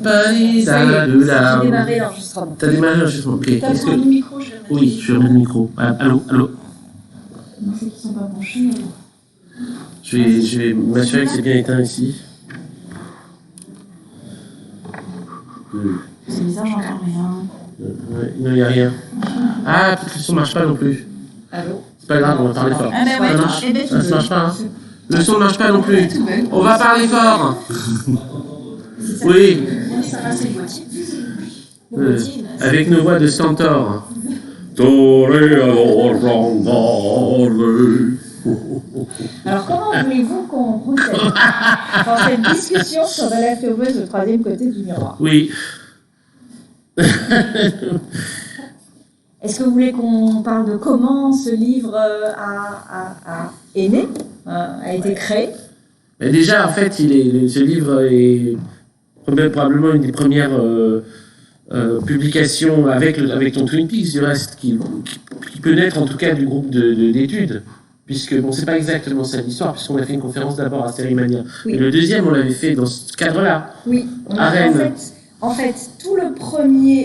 Paris-a de J'ai démarré larmes. l'enregistrement. T'as démarré l'enregistrement, ok. T'as Est-ce besoin que... du micro, je vais mettre. Oui, je vais remettre le micro. Ah, allô. Non, ceux qui sont pas branchés. Je vais m'assurer que c'est bien éteint ici. C'est bizarre, j'entends rien. Ouais, non, il n'y a rien. Ah, peut-être que le son ne marche pas non plus. Allô? C'est pas grave, on va parler fort. Ah ben ouais, Ça marche? eh ben, Ça ne marche pas, hein? tu Le son ne marche pas non plus. tout bête. On va parler fort. Oui, Ça va, c'est le boîtier. Le euh, boîtier, là, avec nos voix de stentor. Toréador, gendarme. Alors, comment voulez-vous qu'on procède dans cette discussion sur The Leftovers, le troisième côté du miroir? Oui. Est-ce que vous voulez qu'on parle de comment ce livre est né, a été créé? Mais déjà, en fait, ce livre est probablement une des premières publications avec ton Twin Peaks, du reste, qui peut naître en tout cas du groupe d'études. Puisque, bon, c'est pas exactement ça l'histoire, puisqu'on a fait une conférence d'abord à Sérimania. Oui. Et le deuxième, on l'avait fait dans ce cadre-là. Oui, À Rennes. en fait,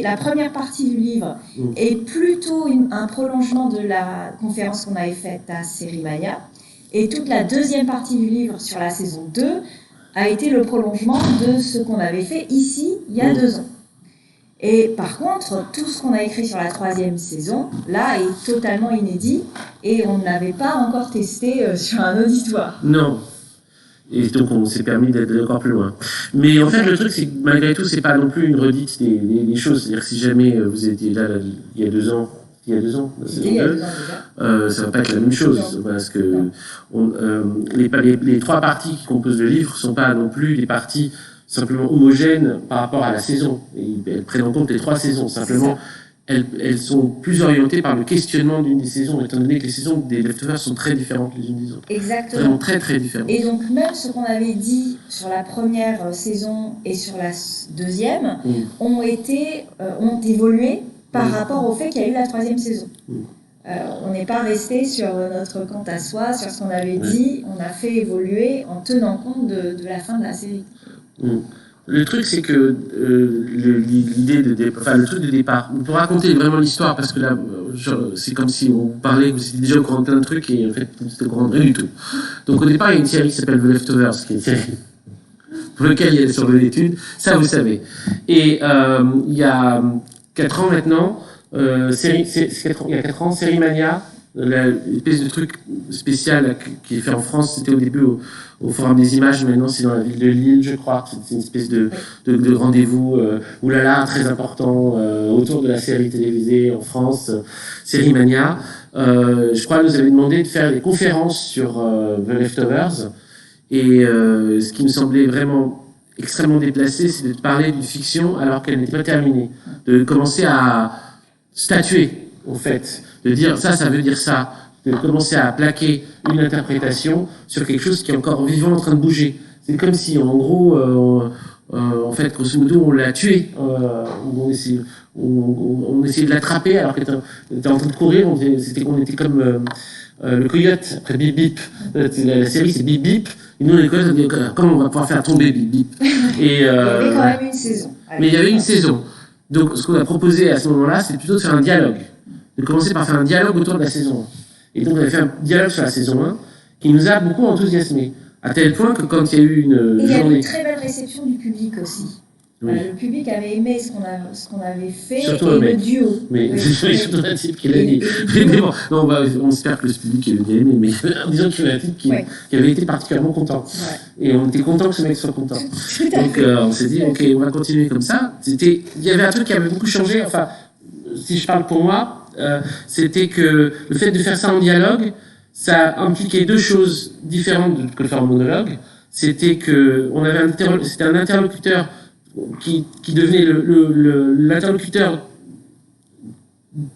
la première partie du livre est plutôt un prolongement de la conférence qu'on avait faite à Sérimania. Et toute la deuxième partie du livre sur la saison 2 a été le prolongement de ce qu'on avait fait ici il y a 2 ans. Et par contre, tout ce qu'on a écrit sur la troisième saison, là, est totalement inédit et on ne l'avait pas encore testé sur un auditoire. Non. Et donc, on s'est permis d'être encore plus loin. Mais en fait, le truc, c'est que malgré tout, c'est pas non plus une redite des choses. C'est-à-dire que si jamais vous étiez là il y a 2 ans, la saison 2, ça va pas être la même chose. Parce que les 3 parties qui composent le livre sont pas non plus des parties simplement homogènes par rapport à la saison. Et elles prennent en compte les 3 saisons. Simplement, elles sont plus orientées par le questionnement d'une des saisons, étant donné que les saisons des Leftovers sont très différentes les unes des autres. Exactement. Vraiment très très différentes. Et donc, même ce qu'on avait dit sur la première saison et sur la deuxième ont évolué par rapport au fait qu'il y a eu la troisième saison. On n'est pas resté sur notre compte à soi, sur ce qu'on avait dit, on a fait évoluer en tenant compte de la fin de la série. Le truc, c'est que le truc de départ, pour raconter vraiment l'histoire, parce que là, c'est comme si on parlait, vous étiez déjà au courant de plein de trucs, et en fait, vous n'êtes au courant de rien du tout. Donc au départ, il y a une série qui s'appelle The Leftovers, qui est une série pour laquelle il y a des surveillants d'études, ça vous savez. Et il y a 4 ans maintenant, il y a 4 ans, Sérimania, l'espèce de truc spécial qui est fait en France, c'était au début au Forum des Images, maintenant c'est dans la ville de Lille, je crois. C'est une espèce de rendez-vous oulala, très important autour de la série télévisée en France, Sérimania. Je crois nous avait demandé de faire des conférences sur The Leftovers. Et ce qui me semblait vraiment extrêmement déplacé, c'est de parler d'une fiction alors qu'elle n'était pas terminée. De commencer à statuer, en fait. De dire ça veut dire ça. De commencer à plaquer une interprétation sur quelque chose qui est encore vivant, en train de bouger. C'est comme si, en gros, en fait, grosso modo, on l'a tué. On essayait de l'attraper alors qu'elle était en train de courir. On était comme le coyote après Bip Bip. La série, c'est Bip Bip. Et nous, les coyotes, on dit comment on va pouvoir faire tomber Bip Bip. Et, il y avait quand même une saison. Mais il y avait une saison. Donc, ce qu'on a proposé à ce moment-là, c'est plutôt de faire un dialogue. De commencer par faire un dialogue autour de la saison 1. Et donc, on avait fait un dialogue sur la saison 1 qui nous a beaucoup enthousiasmés. À tel point que quand il y a eu une il y a eu journée... une très belle réception du public aussi. Oui. Le public avait aimé ce qu'on avait fait surtout et le duo. Mais surtout un type qui l'a dit. Mais bon, non, on espère que le public ait bien aimé, mais disons qu'il y a un type qui avait été particulièrement content. Ouais. Et on était content que ce mec soit content. Donc on s'est dit, ok, on va continuer comme ça. Il y avait un truc qui avait beaucoup changé, enfin, si je parle pour moi, c'était que le fait de faire ça en dialogue, ça impliquait 2 choses différentes que de faire en monologue. C'était que c'était un interlocuteur qui devenait l'interlocuteur,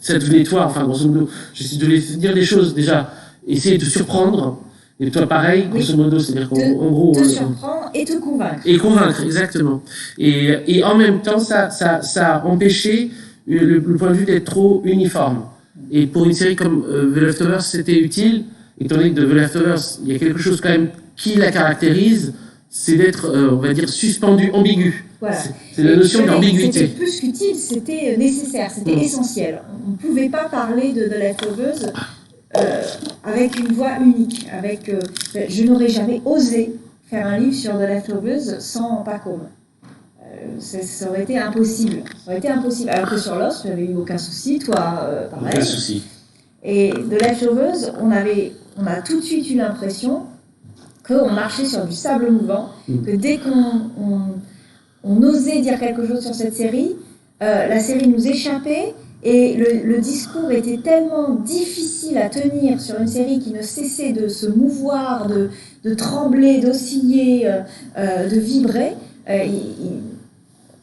ça devenait toi, enfin grosso modo, j'essaie de dire des choses déjà, essayer de surprendre, et toi pareil, grosso modo, c'est-à-dire qu'en gros... Te surprendre et te convaincre. Et convaincre, exactement. Et en même temps, ça a empêché le point de vue d'être trop uniforme. Et pour une série comme The Leftovers, c'était utile, étant donné que de The Leftovers, il y a quelque chose quand même qui la caractérise, c'est d'être, on va dire, suspendu, ambigu. Voilà. C'est la notion d'ambiguïté. C'était plus qu'utile, c'était nécessaire, c'était essentiel. On ne pouvait pas parler de The Leftovers avec une voix unique. Je n'aurais jamais osé faire un livre sur The Leftovers sans Pacôme. Ça aurait été impossible. Alors que sur Lost, tu n'avais eu aucun souci, toi, pareil. Aucun souci. Et The Leftovers, on a tout de suite eu l'impression qu'on marchait sur du sable mouvant, que dès qu'on osait dire quelque chose sur cette série, la série nous échappait et le discours était tellement difficile à tenir sur une série qui ne cessait de se mouvoir, de trembler, d'osciller, de vibrer.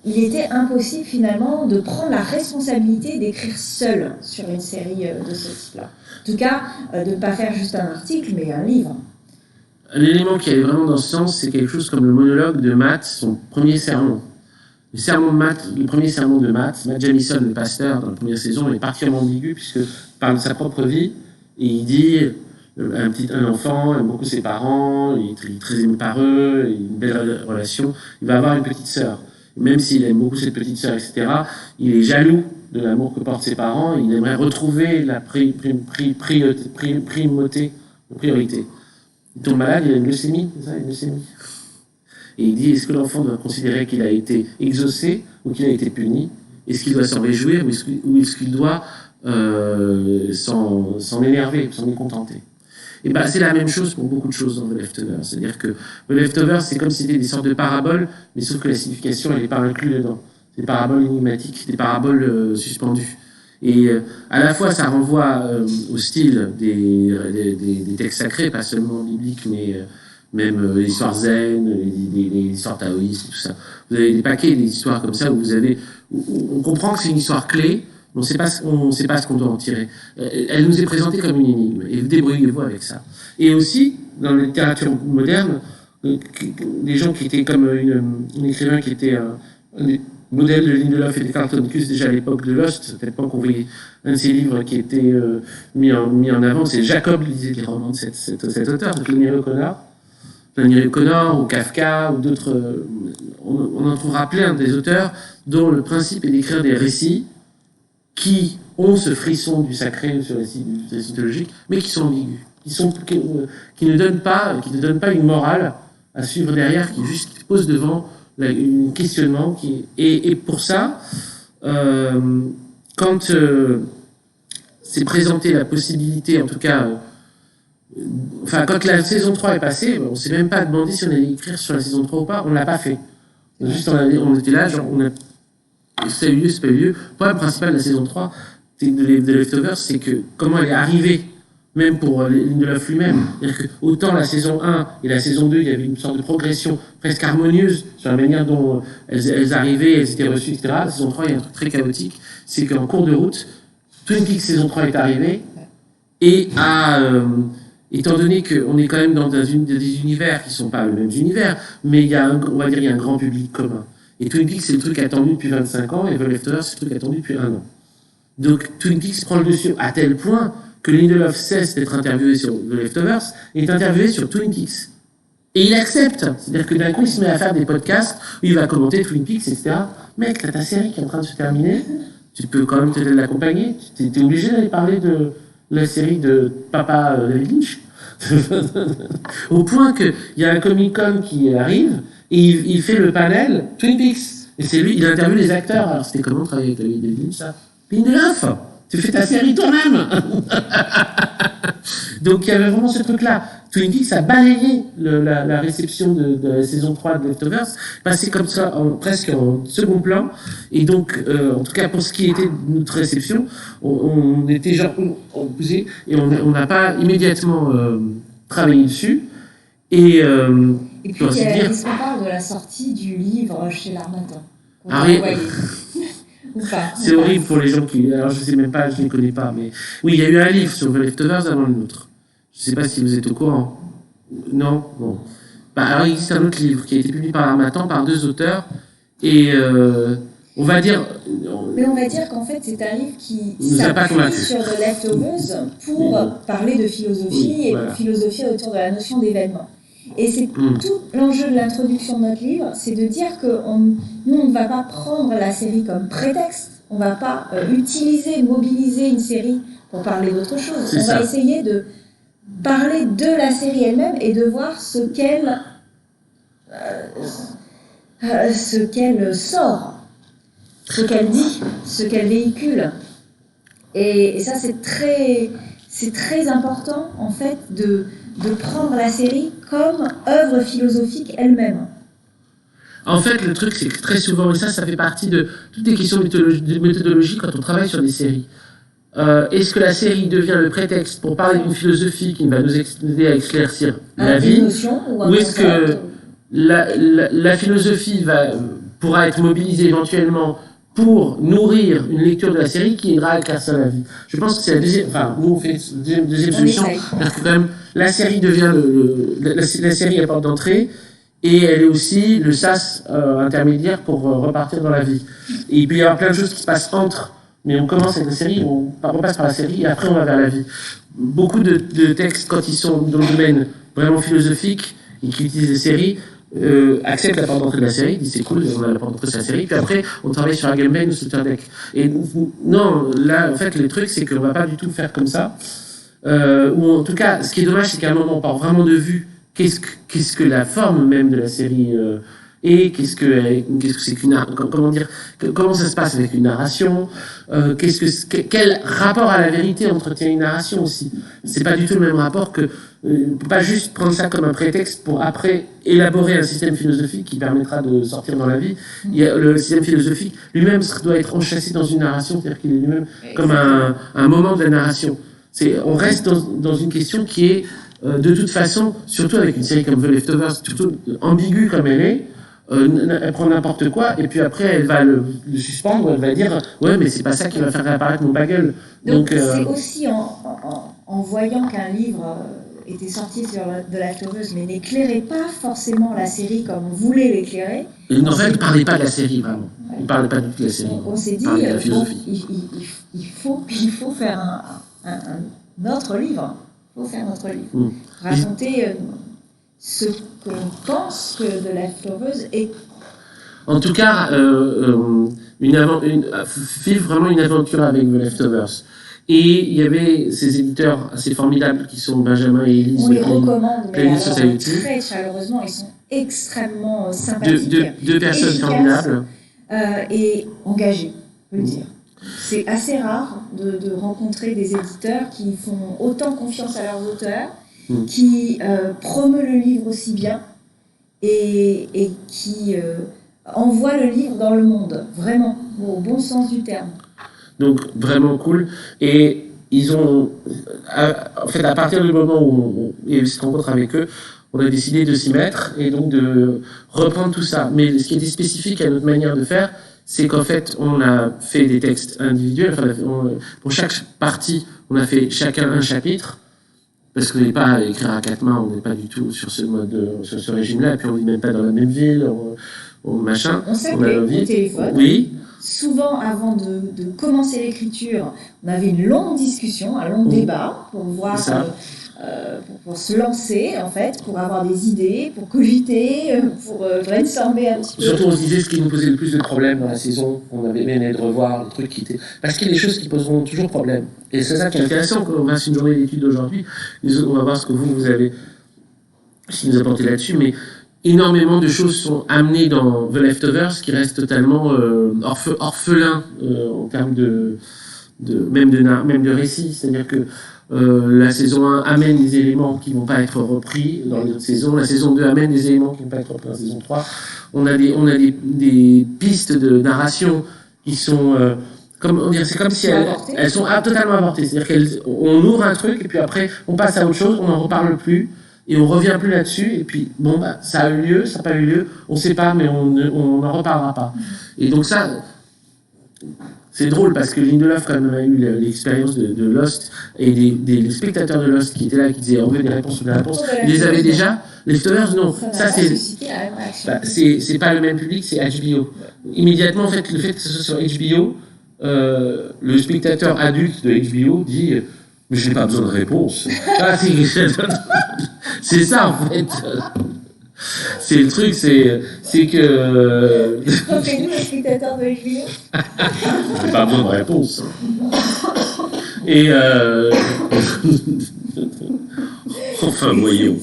Il était impossible finalement de prendre la responsabilité d'écrire seul sur une série de ce type-là. En tout cas, de ne pas faire juste un article, mais un livre. L'élément qui allait vraiment dans ce sens, c'est quelque chose comme le monologue de Matt, son premier sermon. Le premier sermon de Matt Jamison, le pasteur, dans la première saison, est particulièrement ambigu, puisqu'il parle de sa propre vie, et il dit un enfant aime beaucoup ses parents, il est très aimé par eux, il a une belle relation, il va avoir une petite sœur. Même s'il aime beaucoup cette petite sœur, etc., il est jaloux de l'amour que portent ses parents, il aimerait retrouver la priorité. Il tombe malade, il a une leucémie, c'est ça, une leucémie. Et il dit, est-ce que l'enfant doit considérer qu'il a été exaucé ou qu'il a été puni? Est-ce qu'il doit s'en réjouir ou est-ce qu'il doit s'en énerver, s'en mécontenter? Et ben, c'est la même chose pour beaucoup de choses dans The Leftovers. C'est-à-dire que The Leftovers, c'est comme si c'était des sortes de paraboles, mais sauf que la signification, elle n'est pas inclue dedans. C'est des paraboles énigmatiques, des paraboles suspendues. Et à la fois, ça renvoie au style des textes sacrés, pas seulement bibliques, mais même les histoires zen, les histoires taoïstes, tout ça. Vous avez des paquets d'histoires comme ça où on comprend que c'est une histoire clé, mais on ne sait pas ce qu'on doit en tirer. Elle nous est présentée comme une énigme, et vous débrouillez-vous avec ça. Et aussi, dans la littérature moderne, des gens qui étaient comme un écrivain qui était un modèle de Lindelof et de Carlton Cuse déjà à l'époque de Lost, à l'époque on voyait un de ses livres qui était mis en avant, c'est Jacob lisait les romans de cet auteur, de Flannery O'Connor ou Kafka ou d'autres. On en trouvera plein des auteurs dont le principe est d'écrire des récits qui ont ce frisson du sacré sur les récits théologiques, mais qui sont ambigus, qui ne donnent pas une morale à suivre derrière, qui juste pose devant un questionnement et pour ça, quand s'est présentée la possibilité, en tout cas, quand la saison 3 est passée, on ne s'est même pas demandé si on allait écrire sur la saison 3 ou pas, on ne l'a pas fait. Juste on était là, genre, ça a eu lieu, c'est pas eu lieu. Le problème principal de la saison 3 de Leftovers, c'est que comment elle est arrivée, même pour Lindelof lui-même. C'est-à-dire que autant la saison 1 et la saison 2, il y avait une sorte de progression presque harmonieuse sur la manière dont elles arrivaient, elles étaient reçues, etc. La saison 3, il y a un truc très chaotique, c'est qu'en cours de route, Twin Peaks saison 3 est arrivée, et étant donné qu'on est quand même dans des univers qui ne sont pas les mêmes univers, mais il y a on va dire il y a un grand public commun. Et Twin Peaks, c'est le truc attendu depuis 25 ans, et The Leftovers, c'est le truc attendu depuis 1 an. Donc Twin Peaks prend le dessus à tel point que Lindelof cesse d'être interviewé sur The Leftovers et est interviewé sur Twin Peaks. Et il accepte. C'est-à-dire que d'un coup, il se met à faire des podcasts où il va commenter Twin Peaks, etc. Mec, t'as ta série qui est en train de se terminer, tu peux quand même peut-être l'accompagner. T'es obligé d'aller parler de la série de Papa David Lynch. Au point qu'il y a un Comic-Con qui arrive et il fait le panel Twin Peaks. Et c'est lui, il interviewe les acteurs. Alors c'était comment travailler avec David Lynch, ça? Lindelof, tu fais ta série toi-même. Donc il y avait vraiment ce truc-là. Twin Peaks a balayé la réception de la saison 3 de Leftovers, passé comme ça presque en second plan. Et donc, en tout cas pour ce qui était de notre réception, on était genre opposés et on n'a pas immédiatement travaillé dessus. Et puis, est-ce qu'on parle de la sortie du livre chez l'Harmattan? C'est horrible pour les gens qui... Alors, je ne sais même pas, je ne les connais pas, mais... Oui, il y a eu un livre sur The Leftovers avant le nôtre. Je ne sais pas si vous êtes au courant. Non? Bon. Alors, il existe un autre livre qui a été publié par l'Harmattan, par 2 auteurs, et on va dire... Mais on va dire qu'en fait, c'est un livre qui s'appuie sur The Leftovers pour parler de philosophie et pour philosopher autour de la notion d'événement. Et c'est tout l'enjeu de l'introduction de notre livre, c'est de dire que nous, on ne va pas prendre la série comme prétexte, on ne va pas mobiliser une série pour parler d'autre chose. On va essayer de parler de la série elle-même et de voir ce qu'elle sort, ce qu'elle dit, ce qu'elle véhicule. Et ça, c'est très important, en fait, de prendre la série comme œuvre philosophique elle-même. En fait, le truc, c'est que très souvent, et ça fait partie de toutes les questions de méthodologie quand on travaille sur des séries. Est-ce que la série devient le prétexte pour parler d'une philosophie qui va nous aider à éclaircir la vie, ou est-ce que la philosophie pourra être mobilisée éventuellement pour nourrir une lecture de la série qui ira éclaircir la vie? Je pense que c'est la deuxième. Enfin, nous on fait deuxième solution, parce que quand même la série devient la série est porte d'entrée. Et elle est aussi le sas intermédiaire pour repartir dans la vie. Et il peut y avoir plein de choses qui se passent entre, mais on commence avec la série, on passe par la série, et après on va vers la vie. Beaucoup de textes, quand ils sont dans le domaine vraiment philosophique, et qui utilisent les séries, acceptent la porte d'entrée de la série, disent c'est cool, on a la porte d'entrée de la série, puis après on travaille sur Agamben ou Sloterdijk. Et non, là, en fait, le truc, c'est qu'on va pas du tout faire comme ça. Ou en tout cas, ce qui est dommage, c'est qu'à un moment, on part vraiment de vue qu'est-ce que la forme même de la série est, qu'est-ce que c'est qu'une comment ça se passe avec une narration, quel rapport à la vérité entretient une narration aussi. C'est pas du tout le même rapport que on peut pas juste prendre ça comme un prétexte pour après élaborer un système philosophique qui permettra de sortir dans la vie. Le système philosophique lui-même doit être enchâssé dans une narration, c'est-à-dire qu'il est lui-même comme un moment de la narration. On reste dans une question qui est de toute façon, surtout avec une série comme The Leftovers, surtout ambiguë comme elle est, elle prend n'importe quoi, et puis après elle va le suspendre, elle va dire ouais, mais c'est pas ça qui va faire réapparaître mon bagel. Donc c'est aussi en voyant qu'un livre était sorti sur The Leftovers, mais n'éclairait pas forcément la série comme on voulait l'éclairer. Et en fait, il ne parlait pas de la série, vraiment. Il ne parlait pas du tout de la série. On s'est dit, il faut faire un autre livre. Il faut faire notre livre. Raconter ce que l'on pense que The Leftovers est. En tout cas, vivre vraiment une aventure avec The Leftovers. Et il y avait ces éditeurs assez formidables qui sont Benjamin et Elise. On les recommande, mais alors, très chaleureusement, ils sont extrêmement sympathiques. Deux personnes formidables. Et engagées, je veux dire. C'est assez rare de rencontrer des éditeurs qui font autant confiance à leurs auteurs, qui promeuvent le livre aussi bien et qui envoient le livre dans le monde, vraiment, au bon sens du terme. Donc, vraiment cool. Et ils ont, en fait, à partir du moment où il y a eu cette rencontre avec eux, on a décidé de s'y mettre et donc de reprendre tout ça. Mais ce qui était spécifique à notre manière de faire, c'est qu'en fait, on a fait des textes individuels. Enfin, pour chaque partie, on a fait chacun un chapitre. Parce qu'on n'est pas à écrire à quatre mains, on n'est pas du tout sur ce mode, sur ce régime-là. Et puis, on ne vit même pas dans la même ville, machin. On s'appelait au téléphone. Oui. Souvent, avant de commencer l'écriture, on avait une longue discussion, un long débat pour voir, pour se lancer, en fait, pour avoir des idées, pour cogiter, pour brainstormer un petit peu. Surtout, on se disait ce qui nous posait le plus de problèmes dans la saison, qu'on avait aimé de revoir, les trucs qui étaient. Parce qu'il y a des choses qui poseront toujours problème. Et c'est ça qui est intéressant quand on fasse une journée d'études aujourd'hui. On va voir ce que vous avez, ce qui nous apportez là-dessus, mais énormément de choses sont amenées dans The Leftovers qui restent totalement orphelins en termes même de récit. C'est-à-dire que la saison 1 amène des éléments qui ne vont pas être repris dans les autres saisons. La saison 2 amène des éléments qui ne vont pas être repris dans la saison 3. On a des pistes de narration qui sont... c'est comme si elles sont totalement avortées. C'est-à-dire qu'on ouvre un truc et puis après on passe à autre chose, on n'en reparle plus. Et on revient plus là-dessus, et puis, ça a eu lieu, ça n'a pas eu lieu, on ne sait pas, mais on n'en reparlera pas. Et donc ça, c'est drôle, parce que Lindelof, quand même, a eu l'expérience de Lost, et des spectateurs de Lost qui étaient là, qui disaient, on veut des réponses, ils les avaient déjà. Les Leftovers, non. Ça, c'est pas le même public, c'est HBO. Immédiatement, en fait, le fait que ce soit sur HBO, le spectateur adulte de HBO dit... Mais je n'ai pas besoin de réponse. C'est ça, en fait. C'est le truc, c'est que... Rappelez-nous le spectateur de juillet. C'est pas bonne réponse. Et... Enfin, voyons.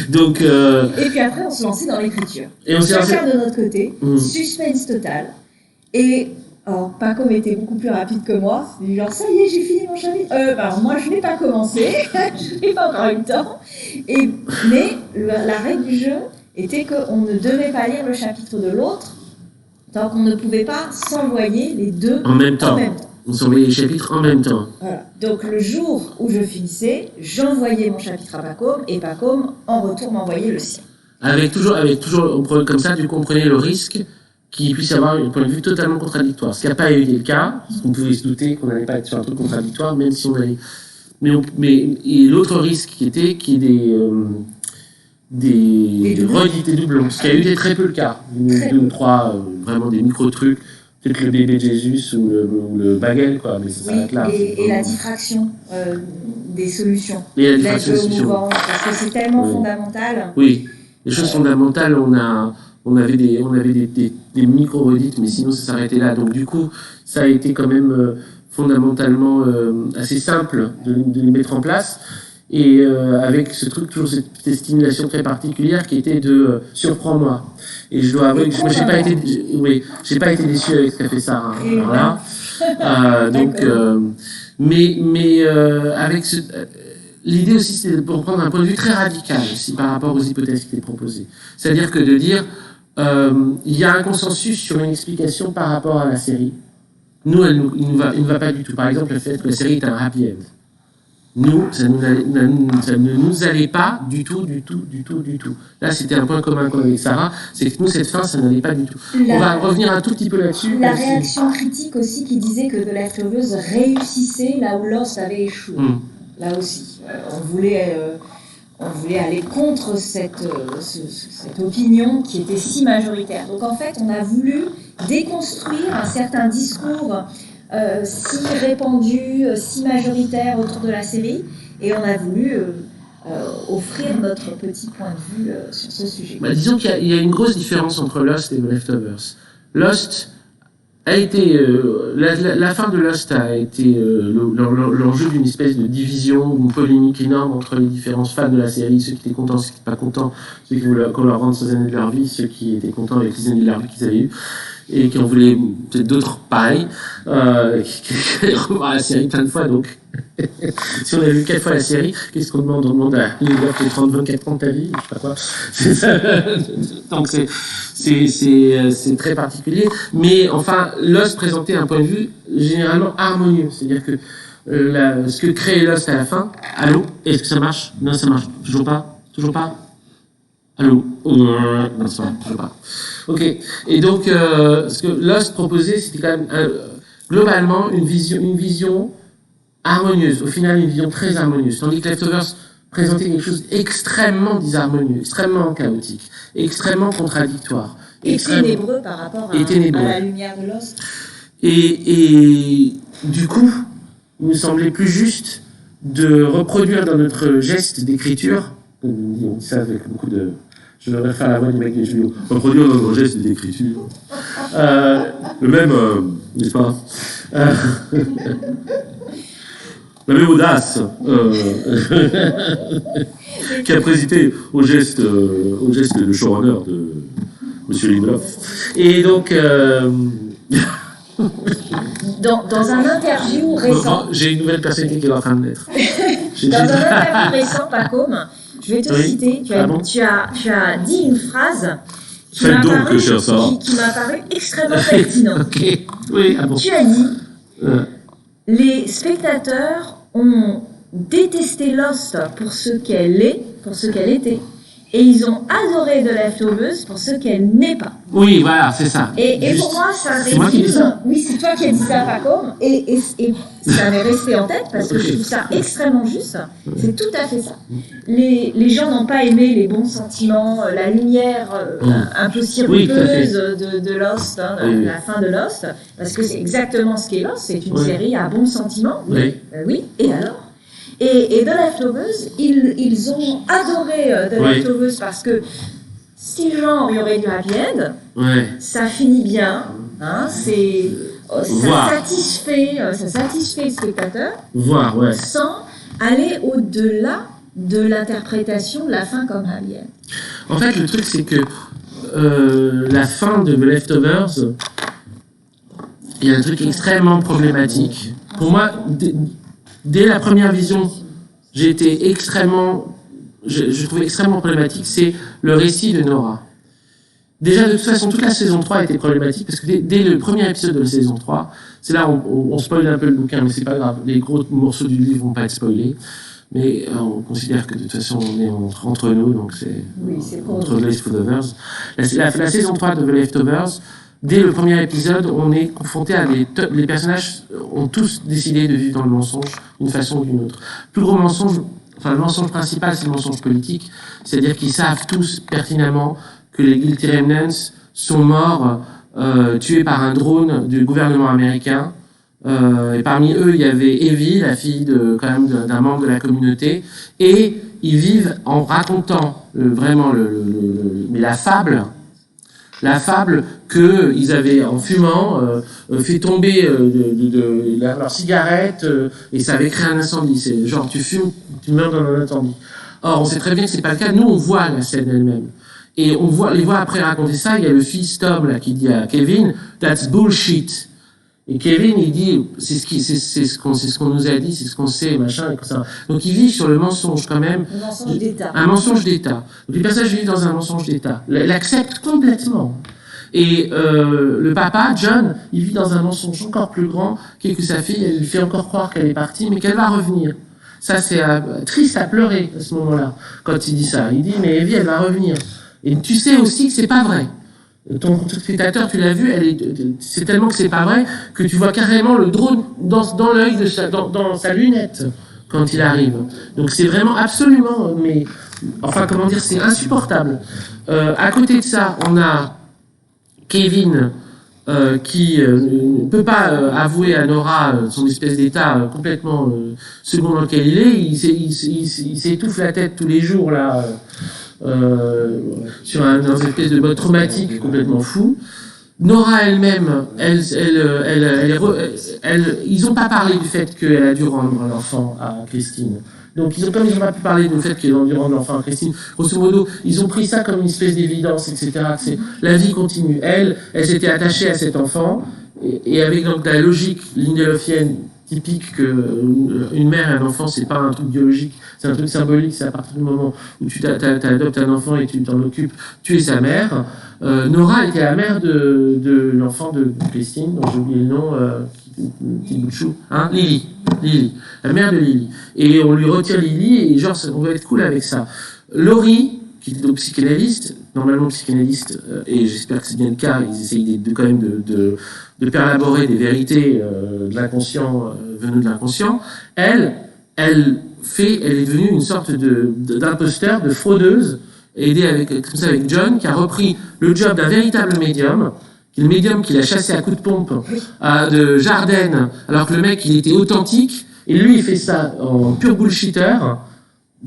Donc... Et puis après, on se lançait dans l'écriture. Et on s'est lancé... Chacun de notre côté, suspense total. Et... Alors, Paco était beaucoup plus rapide que moi. C'est du genre, ça y est, j'ai fini mon chapitre. Alors, moi, je n'ai pas commencé. Je n'ai pas encore eu le temps. Mais la règle du jeu était qu'on ne devait pas lire le chapitre de l'autre tant qu'on ne pouvait pas s'envoyer les deux en même temps. On s'envoyait les chapitres en même temps. Voilà. Donc, le jour où je finissais, j'envoyais mon chapitre à Pacôme et Pacôme, en retour, m'envoyait le sien. Avec toujours comme ça, du coup, on prenait le risque qu'il puisse avoir un point de vue totalement contradictoire. Ce qui n'a pas été le cas, parce qu'on pouvait se douter qu'on n'allait pas être sur un truc contradictoire, même si on allait... Et l'autre risque qui était qu'il y ait des redites et doublons, ce qui a été très peu le cas. Deux ou trois, vraiment des micro-trucs, peut-être le bébé de Jésus ou le baguette, quoi, mais ça s'arrête là. Et la diffraction des solutions. Et la diffraction des solutions. Parce que c'est tellement fondamental. Oui, les choses fondamentales, on avait des micro-redites, mais sinon ça s'arrêtait là. Donc du coup, ça a été quand même fondamentalement assez simple de les mettre en place. Et avec ce truc, toujours cette stimulation très particulière qui était de surprends-moi. Et je dois avouer que moi, j'ai pas été déçu avec ce qu'a fait Sarah. Voilà. Donc, avec l'idée aussi, c'était de prendre un point de vue très radical aussi par rapport aux hypothèses qui étaient proposées. C'est-à-dire que de dire, il y a un consensus sur une explication par rapport à la série. Nous, il ne va pas du tout. Par exemple, le fait que la série est un happy end. Nous, ça ne nous allait pas du tout. Là, c'était un point commun avec Sarah, c'est que nous, cette fin, ça n'allait pas du tout. On va revenir un tout petit peu là-dessus. La réaction critique aussi qui disait que The Leftovers réussissait là où Lost avait échoué. Là aussi, on voulait aller contre cette opinion qui était si majoritaire. Donc en fait, on a voulu déconstruire un certain discours si répandu, si majoritaire autour de la série, et on a voulu offrir notre petit point de vue sur ce sujet. Disons qu'il y a une grosse différence entre Lost et The Leftovers. Lost a été... la fin de Lost a été l'enjeu d'une espèce de division, d'une polémique énorme entre les différents fans de la série, ceux qui étaient contents, ceux qui n'étaient pas contents, ceux qui voulaient qu'on leur rende 16 années de leur vie, ceux qui étaient contents avec les années de leur vie qu'ils avaient eues, et qui en voulaient peut-être d'autres pareils, qui allaient revoir la série plein de fois. Donc, si on a vu 4 fois la série, qu'est-ce qu'on demande? On demande à les gars qui 30, 24 ans de ta vie, je sais pas quoi. C'est ça. Donc c'est très particulier. Mais enfin, Lost présentait un point de vue généralement harmonieux. C'est-à-dire que ce que crée Lost à la fin, allô, est-ce que ça marche? Non, ça marche. Toujours pas? Allô? Non, ça marche toujours pas. Ok. Et donc, ce que Lost proposait, c'était quand même globalement une vision harmonieuse. Au final, une vision très harmonieuse. Tandis que Leftovers présentait quelque chose d'extrêmement disharmonieux, extrêmement chaotique, extrêmement contradictoire. Et ténébreux par rapport à la lumière de Lost. Et du coup, il nous semblait plus juste de reproduire dans notre geste d'écriture, on dit ça avec beaucoup de... Je vais faire la voix du mec des jeux vidéo. Reproduire dans notre geste d'écriture. Le même, n'est-ce pas la même audace qui a présidé au geste de showrunner de Monsieur Lindelof. Et donc... Dans un interview récent... J'ai une nouvelle personnalité qui est en train de naître. Dans un interview récent, Pacôme, je vais te citer, tu as dit une phrase qui m'a paru extrêmement pertinente. Okay. Oui, Tu as dit les spectateurs ont détesté Lost pour ce qu'elle est, pour ce qu'elle était, et ils ont adoré The Leftovers pour ce qu'elle n'est pas. Oui, voilà, c'est ça. Et pour moi, ça résume... C'est moi qui dis ça. Oui, c'est toi qui as dit ça, Pacôme, et ça m'est resté en tête parce que je trouve ça extrêmement juste. C'est tout à fait ça. Les gens n'ont pas aimé les bons sentiments, la lumière un peu sirupeuse de Lost, la fin de Lost, parce que c'est exactement ce qu'est Lost, c'est une série à bons sentiments. Oui, et alors ? Et The Leftovers, ils ont adoré The Leftovers parce que style genre, il y aurait du happy end, ça finit bien, hein, ça satisfait le spectateur, sans aller au-delà de l'interprétation de la fin comme happy end. En fait, le truc, c'est que la fin de The Leftovers, il y a un truc extrêmement problématique. Pour moi, dès la première vision, j'ai été je trouvais extrêmement problématique, c'est le récit de Nora. Déjà, de toute façon, toute la saison 3 était problématique, parce que dès le premier épisode de la saison 3, c'est là où on spoil un peu le bouquin, mais c'est pas grave, les gros morceaux du livre vont pas être spoilés, mais on considère que de toute façon, on est entre nous, donc c'est entre The Leftovers. La saison 3 de The Leftovers, dès le premier épisode, on est confronté à les personnages ont tous décidé de vivre dans le mensonge d'une façon ou d'une autre. Le plus gros mensonge, le mensonge principal, c'est le mensonge politique, c'est-à-dire qu'ils savent tous pertinemment que les Guilty Remnants sont morts, tués par un drone du gouvernement américain. Et parmi eux, il y avait Evie, la fille d'un membre de la communauté, et ils vivent en racontant mais la fable qu'ils avaient, en fumant, fait tomber leur cigarette, et ça avait créé un incendie. C'est genre, tu fumes, tu meurs dans un incendie. Or, on sait très bien que c'est pas le cas. Nous, on voit la scène elle-même. Et les voit après raconter ça. Il y a le fils Tom, là, qui dit à Kevin, that's bullshit. Et Kevin, il dit, c'est ce qu'on nous a dit, c'est ce qu'on sait, machin, et tout ça. Donc, il vit sur le mensonge, quand même. Un mensonge d'État. Un mensonge d'État. Donc, les personnages vivent dans un mensonge d'État. L'acceptent complètement. Et le papa, John, il vit dans un mensonge encore plus grand, qui est que sa fille, elle lui fait encore croire qu'elle est partie, mais qu'elle va revenir. Ça, c'est triste à pleurer, à ce moment-là, quand il dit ça. Il dit, mais Evie, elle va revenir. Et tu sais aussi que c'est pas vrai. Ton spectateur, tu l'as vu, c'est tellement que c'est pas vrai que tu vois carrément le drone dans l'œil dans sa lunette quand il arrive. Donc c'est vraiment absolument, c'est insupportable. À côté de ça, on a Kevin qui ne peut pas avouer à Nora son espèce d'état complètement second dans lequel il est. Il s'étouffe la tête tous les jours là. Sur dans une espèce de mode traumatique complètement fou. Nora elle-même, ils n'ont pas parlé du fait qu'elle a dû rendre l'enfant à Christine. Donc, comme ils n'ont pas pu parler du fait qu'ils ont dû rendre l'enfant à Christine, grosso modo, ils ont pris ça comme une espèce d'évidence, etc. La vie continue. Elle s'était attachée à cet enfant, et avec donc la logique lindelofienne typique qu'une mère et un enfant, c'est pas un truc biologique, c'est un truc symbolique, c'est à partir du moment où tu adoptes un enfant et tu t'en occupes, tu es sa mère. Nora était la mère de l'enfant de Christine, dont j'ai oublié le nom, petit bout de chou, hein, Lily, la mère de Lily. Et on lui retire Lily, et genre, on va être cool avec ça. Laurie, qui est donc psychanalyste, normalement psychanalyste, et j'espère que c'est bien le cas, ils essayent quand même de perlaborer des vérités de l'inconscient, venues de l'inconscient. Elle est devenue une sorte d'imposteur, de fraudeuse, aidée avec John, qui a repris le job d'un véritable médium, le médium qu'il a chassé à coups de pompe de Jardin, alors que le mec, il était authentique, et lui, il fait ça en pur bullshitter,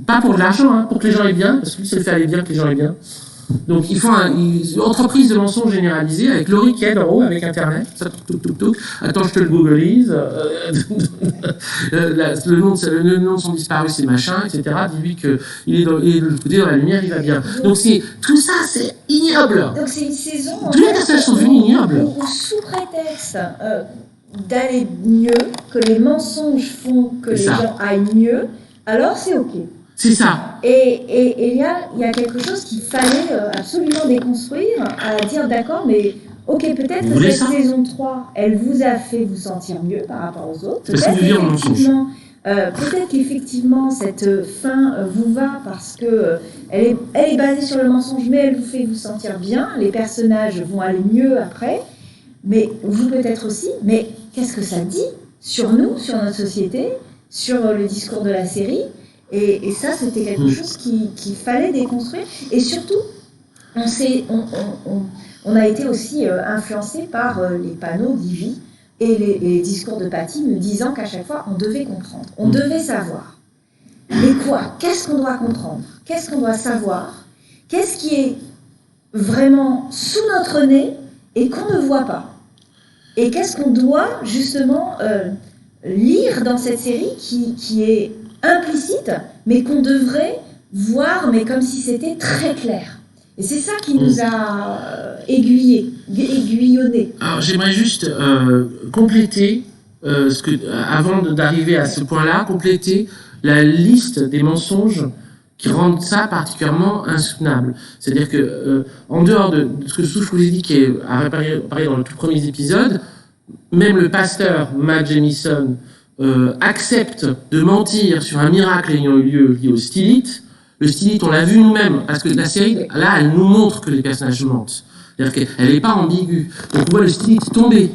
pas pour de l'argent, hein, pour que les gens aient bien, parce que lui, ça le fait aller bien que les gens aient bien. Donc, ils font une entreprise de mensonges généralisée avec Laurie qui aide en haut avec Internet. Ça, attends, je te le googleise. Le nom de son disparu, c'est machin, etc. Dis-lui qu'il est de l'autre côté, dans la lumière, il va bien. Donc, tout ça, c'est ignoble. Donc, c'est une saison. Tous les personnages sont devenus ignobles. Où sous prétexte d'aller mieux, que les mensonges font que les gens aillent mieux, alors c'est OK. C'est ça. Et il y a quelque chose qu'il fallait absolument déconstruire, à dire d'accord, mais OK, peut-être que cette saison 3, elle vous a fait vous sentir mieux par rapport aux autres. Peut-être qu'effectivement, cette fin vous va parce que elle est basée sur le mensonge, mais elle vous fait vous sentir bien. Les personnages vont aller mieux après, mais vous peut-être aussi. Mais qu'est-ce que ça dit sur nous, sur notre société, sur le discours de la série ? Et ça, c'était quelque chose qu'il fallait déconstruire. Et surtout, on a été aussi influencé par les panneaux d'Ivy et les discours de Patty, me disant qu'à chaque fois, on devait comprendre, on devait savoir. Mais quoi? Qu'est-ce qu'on doit comprendre? Qu'est-ce qu'on doit savoir? Qu'est-ce qui est vraiment sous notre nez et qu'on ne voit pas? Et qu'est-ce qu'on doit justement lire dans cette série qui est implicite, mais qu'on devrait voir, mais comme si c'était très clair. Et c'est ça qui nous a aiguillonnés. Alors j'aimerais juste compléter, avant d'arriver à ce point-là, compléter la liste des mensonges qui rendent ça particulièrement insoutenable. C'est-à-dire que, en dehors de ce que je vous ai dit, qui est apparu dans le tout premier épisode, même le pasteur Matt Jamison accepte de mentir sur un miracle ayant eu lieu lié au stylite. Le stylite, on l'a vu nous-mêmes, parce que la série, là, elle nous montre que les personnages mentent. C'est-à-dire qu'elle n'est pas ambiguë. Donc on voit le stylite tomber.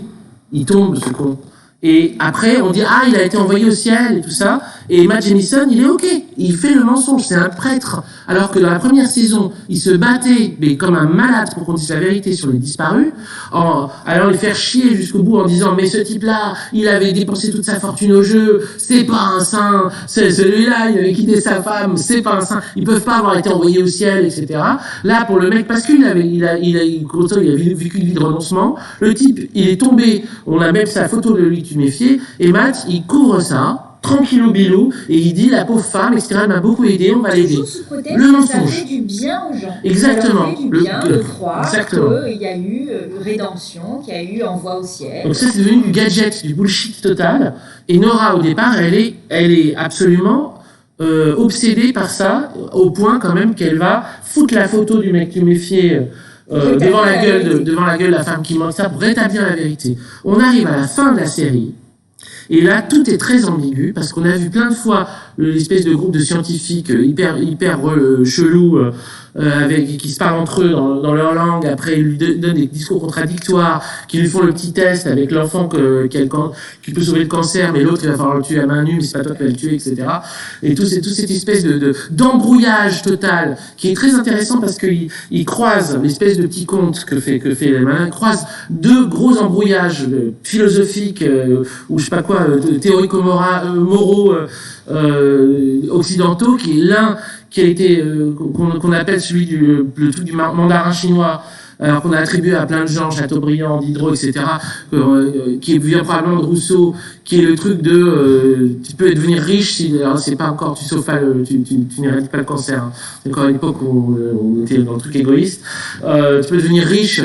Il tombe, ce con. Et après, on dit, il a été envoyé au ciel et tout ça. Et Matt Jamison, il est OK. Il fait le mensonge. C'est un prêtre. Alors que dans la première saison, il se battait, mais comme un malade pour qu'on dise la vérité sur les disparus, en allant les faire chier jusqu'au bout en disant, mais ce type-là, il avait dépensé toute sa fortune au jeu. C'est pas un saint. C'est celui-là, il avait quitté sa femme. C'est pas un saint. Ils peuvent pas avoir été envoyés au ciel, etc. Là, pour le mec, parce qu'il avait vécu une vie de renoncement, le type, il est tombé. On a même sa photo de lui tuméfié. Et Matt, il couvre ça. Tranquillou bilou, et il dit la pauvre femme, etc., elle m'a beaucoup aidé, on va l'aider. Le mensonge. Ça fait du bien aux gens. Exactement. Ça fait du bien de croire qu'il y a eu rédemption, qu'il y a eu envoi au ciel. Donc ça, c'est devenu du gadget, du bullshit total. Et Nora, au départ, elle est absolument obsédée par ça, au point quand même qu'elle va foutre la photo du mec tuméfié devant la gueule de la femme qui ment, ça pour rétablir la vérité. On arrive à la fin de la série. Et là, tout est très ambigu, parce qu'on a vu plein de fois l'espèce de groupe de scientifiques hyper chelous, qui se parlent entre eux dans leur langue, après ils lui donnent des discours contradictoires, qui lui font le petit test avec l'enfant qui peut sauver le cancer, mais l'autre il va falloir le tuer à main nue, mais c'est pas toi qui vas le tuer, etc. Et toute cette espèce d'embrouillage total, qui est très intéressant parce qu'il croise l'espèce de petit conte que fait les malins, croise deux gros embrouillages philosophiques, ou je sais pas quoi, théorico-moraux, occidentaux, qui est l'un qui a été qu'on appelle celui le truc du mandarin chinois, alors qu'on a attribué à plein de gens, Chateaubriand, Diderot, etc., qui vient probablement de Rousseau, qui est le truc de tu peux devenir riche si alors c'est pas encore tu sauves pas tu n'éradiques pas le cancer, hein. C'est encore une époque où on était dans le truc égoïste. Tu peux devenir riche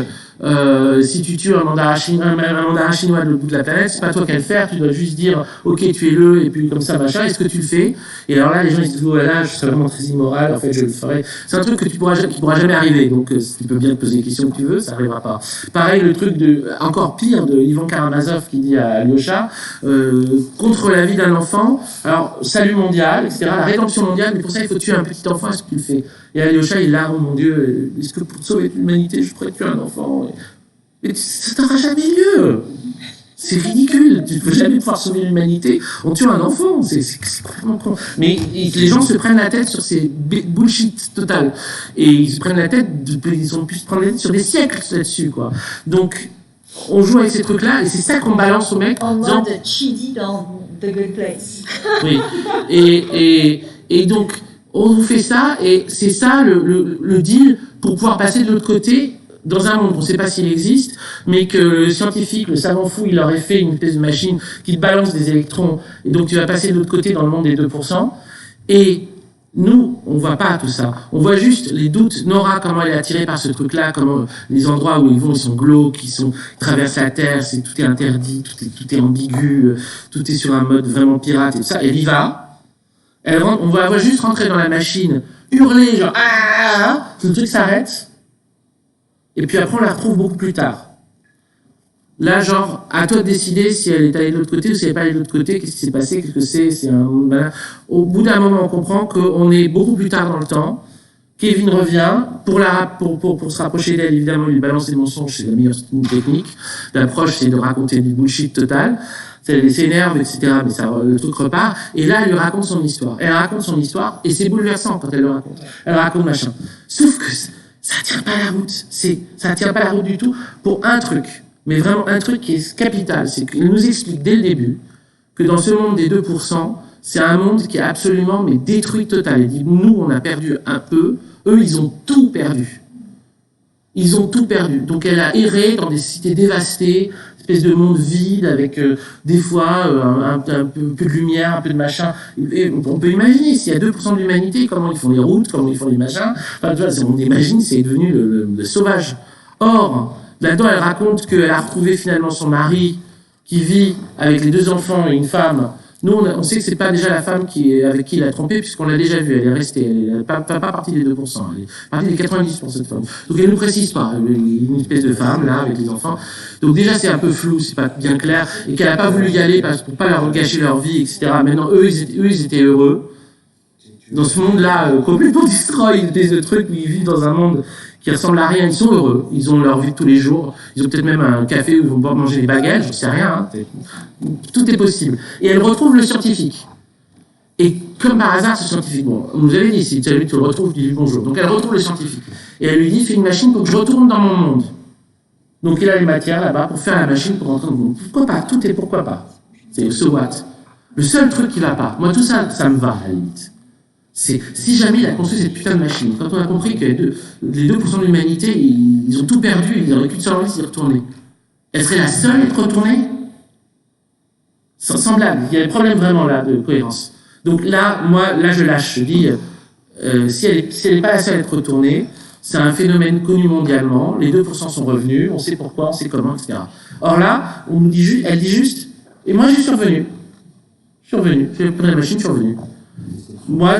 si tu tues un mandarin chinois de l'autre bout de la planète, c'est pas toi qui vas le faire, tu dois juste dire ok tuez-le et puis comme ça machin, est-ce que tu le fais? Et alors là les gens ils se disent voilà, je suis vraiment très immoral, en fait je le ferai. C'est un truc qui pourra jamais arriver, donc tu peux bien te poser les questions que tu veux, ça arrivera pas. Pareil le truc encore pire de Ivan Karamazov qui dit à Alyosha contre la vie d'un enfant, alors salut mondial, etc., la rédemption mondiale, mais pour ça il faut tuer un petit enfant, est-ce que tu le fais? Et Alyosha il larme, oh mon Dieu, est-ce que pour sauver l'humanité je pourrais tuer un enfant? Mais ça n'aura jamais lieu. C'est ridicule. Tu ne peux jamais pouvoir sauver l'humanité. On tue un enfant. C'est complètement con. Mais les gens se prennent la tête sur ces bullshit total. Et ils se prennent la tête, ils ont pu se prendre la tête sur des siècles là-dessus, quoi. Donc, on joue avec ces trucs-là et c'est ça qu'on balance aux mecs. En mode Chidi dans The Good Place. Oui. Et donc, on vous fait ça et c'est ça le deal pour pouvoir passer de l'autre côté. Dans un monde, on ne sait pas s'il existe, mais que le scientifique, le savant fou, il aurait fait une espèce de machine qui te balance des électrons, et donc tu vas passer de l'autre côté dans le monde des 2%, et nous, on ne voit pas tout ça. On voit juste les doutes. Nora, comment elle est attirée par ce truc-là, comment les endroits où ils vont, ils sont glauques, ils traversent la Terre, tout est interdit, tout est ambigu, tout est sur un mode vraiment pirate et tout ça. Elle y va, on va la voir juste rentrer dans la machine, hurler, genre, le truc s'arrête. Et puis après, on la retrouve beaucoup plus tard. Là, genre, à toi de décider si elle est allée de l'autre côté ou si elle n'est pas allée de l'autre côté, qu'est-ce qui s'est passé, qu'est-ce que c'est Au bout d'un moment, on comprend qu'on est beaucoup plus tard dans le temps. Kevin revient, pour se rapprocher d'elle, évidemment, il lui balance des mensonges, c'est la meilleure technique. L'approche, c'est de raconter du bullshit total. Elle s'énerve, etc., mais le truc repart. Et là, elle lui raconte son histoire. Elle raconte son histoire, et c'est bouleversant quand elle le raconte. Elle raconte machin. Sauf que ça tient pas la route. Ça tient pas la route du tout pour un truc. Mais vraiment un truc qui est capital. C'est qu'il nous explique dès le début que dans ce monde des 2%, c'est un monde qui est absolument mais détruit total. Il dit, nous, on a perdu un peu, eux, ils ont tout perdu. Ils ont tout perdu. Donc elle a erré dans des cités dévastées, espèce de monde vide avec des fois un peu de lumière, un peu de machin. Et on peut imaginer, s'il y a 2% de l'humanité, comment ils font les routes, comment ils font les machins. Enfin, tu vois, on imagine, c'est devenu le sauvage. Or, là-dedans, elle raconte qu'elle a retrouvé finalement son mari qui vit avec les 2 enfants et une femme. Nous, on sait que c'est pas déjà la femme avec qui il a trompé, puisqu'on l'a déjà vue. Elle est restée. Elle n'est pas partie des 2%. Elle est partie des 90% pour cette femme. Donc, elle nous précise pas. Une espèce de femme, là, avec les enfants. Donc, déjà, c'est un peu flou, c'est pas bien clair. Et qu'elle a pas voulu y aller pour pas leur gâcher leur vie, etc. Maintenant, eux, ils étaient heureux. Dans ce monde-là, complètement destroy, des trucs où ils vivent dans un monde qui ressemble à rien. Ils sont heureux. Ils ont leur vie de tous les jours. Ils ont peut-être même un café où ils vont pouvoir manger des baguettes, je sais rien. Hein. Tout est possible. Et elle retrouve le scientifique. Et comme par hasard, ce scientifique, bon, on nous avait dit, si tu le retrouves, tu dis bonjour. Donc elle retrouve le scientifique. Et elle lui dit, fais une machine pour que je retourne dans mon monde. Donc il a les matières là-bas pour faire la machine pour rentrer dans le monde. Pourquoi pas? Tout est pourquoi pas. C'est so what. Le seul truc qui va pas, moi tout ça, ça me va à la limite. C'est si jamais il a construit cette putain de machine, quand on a compris que les 2% de l'humanité, ils ont tout perdu, ils n'auraient plus de survie s'y retourner. Elle serait la seule à être retournée? Semblable. Il y a un problème vraiment là de cohérence. Donc là, je lâche. Je dis, si elle n'est pas la seule à être retournée, c'est un phénomène connu mondialement. Les 2% sont revenus, on sait pourquoi, on sait comment, etc. Or là, elle dit juste, et moi je suis revenu. J'ai pris la machine, je suis revenu. Moi,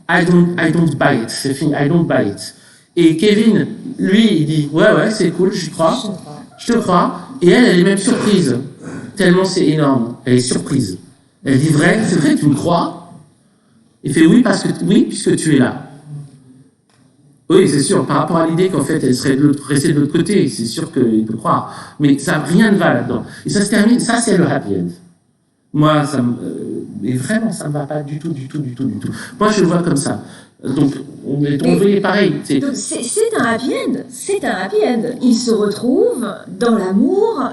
I don't buy it. C'est fini, I don't buy it. Et Kevin, lui, il dit, ouais, c'est cool, je te crois. Et elle est même surprise. Tellement c'est énorme. Elle est surprise. Elle dit, c'est vrai, tu me crois? Il fait, oui, puisque tu es là. Oui, c'est sûr, par rapport à l'idée qu'en fait, elle serait restée de l'autre côté, c'est sûr qu'il peut croire. Mais rien ne va là-dedans. Et ça se termine, ça c'est le happy end. Moi, mais vraiment, ça ne me va pas du tout. Moi, je le vois comme ça. Donc, on voyait pareil. C'est un happy end. C'est un happy end. Ils se retrouvent dans l'amour.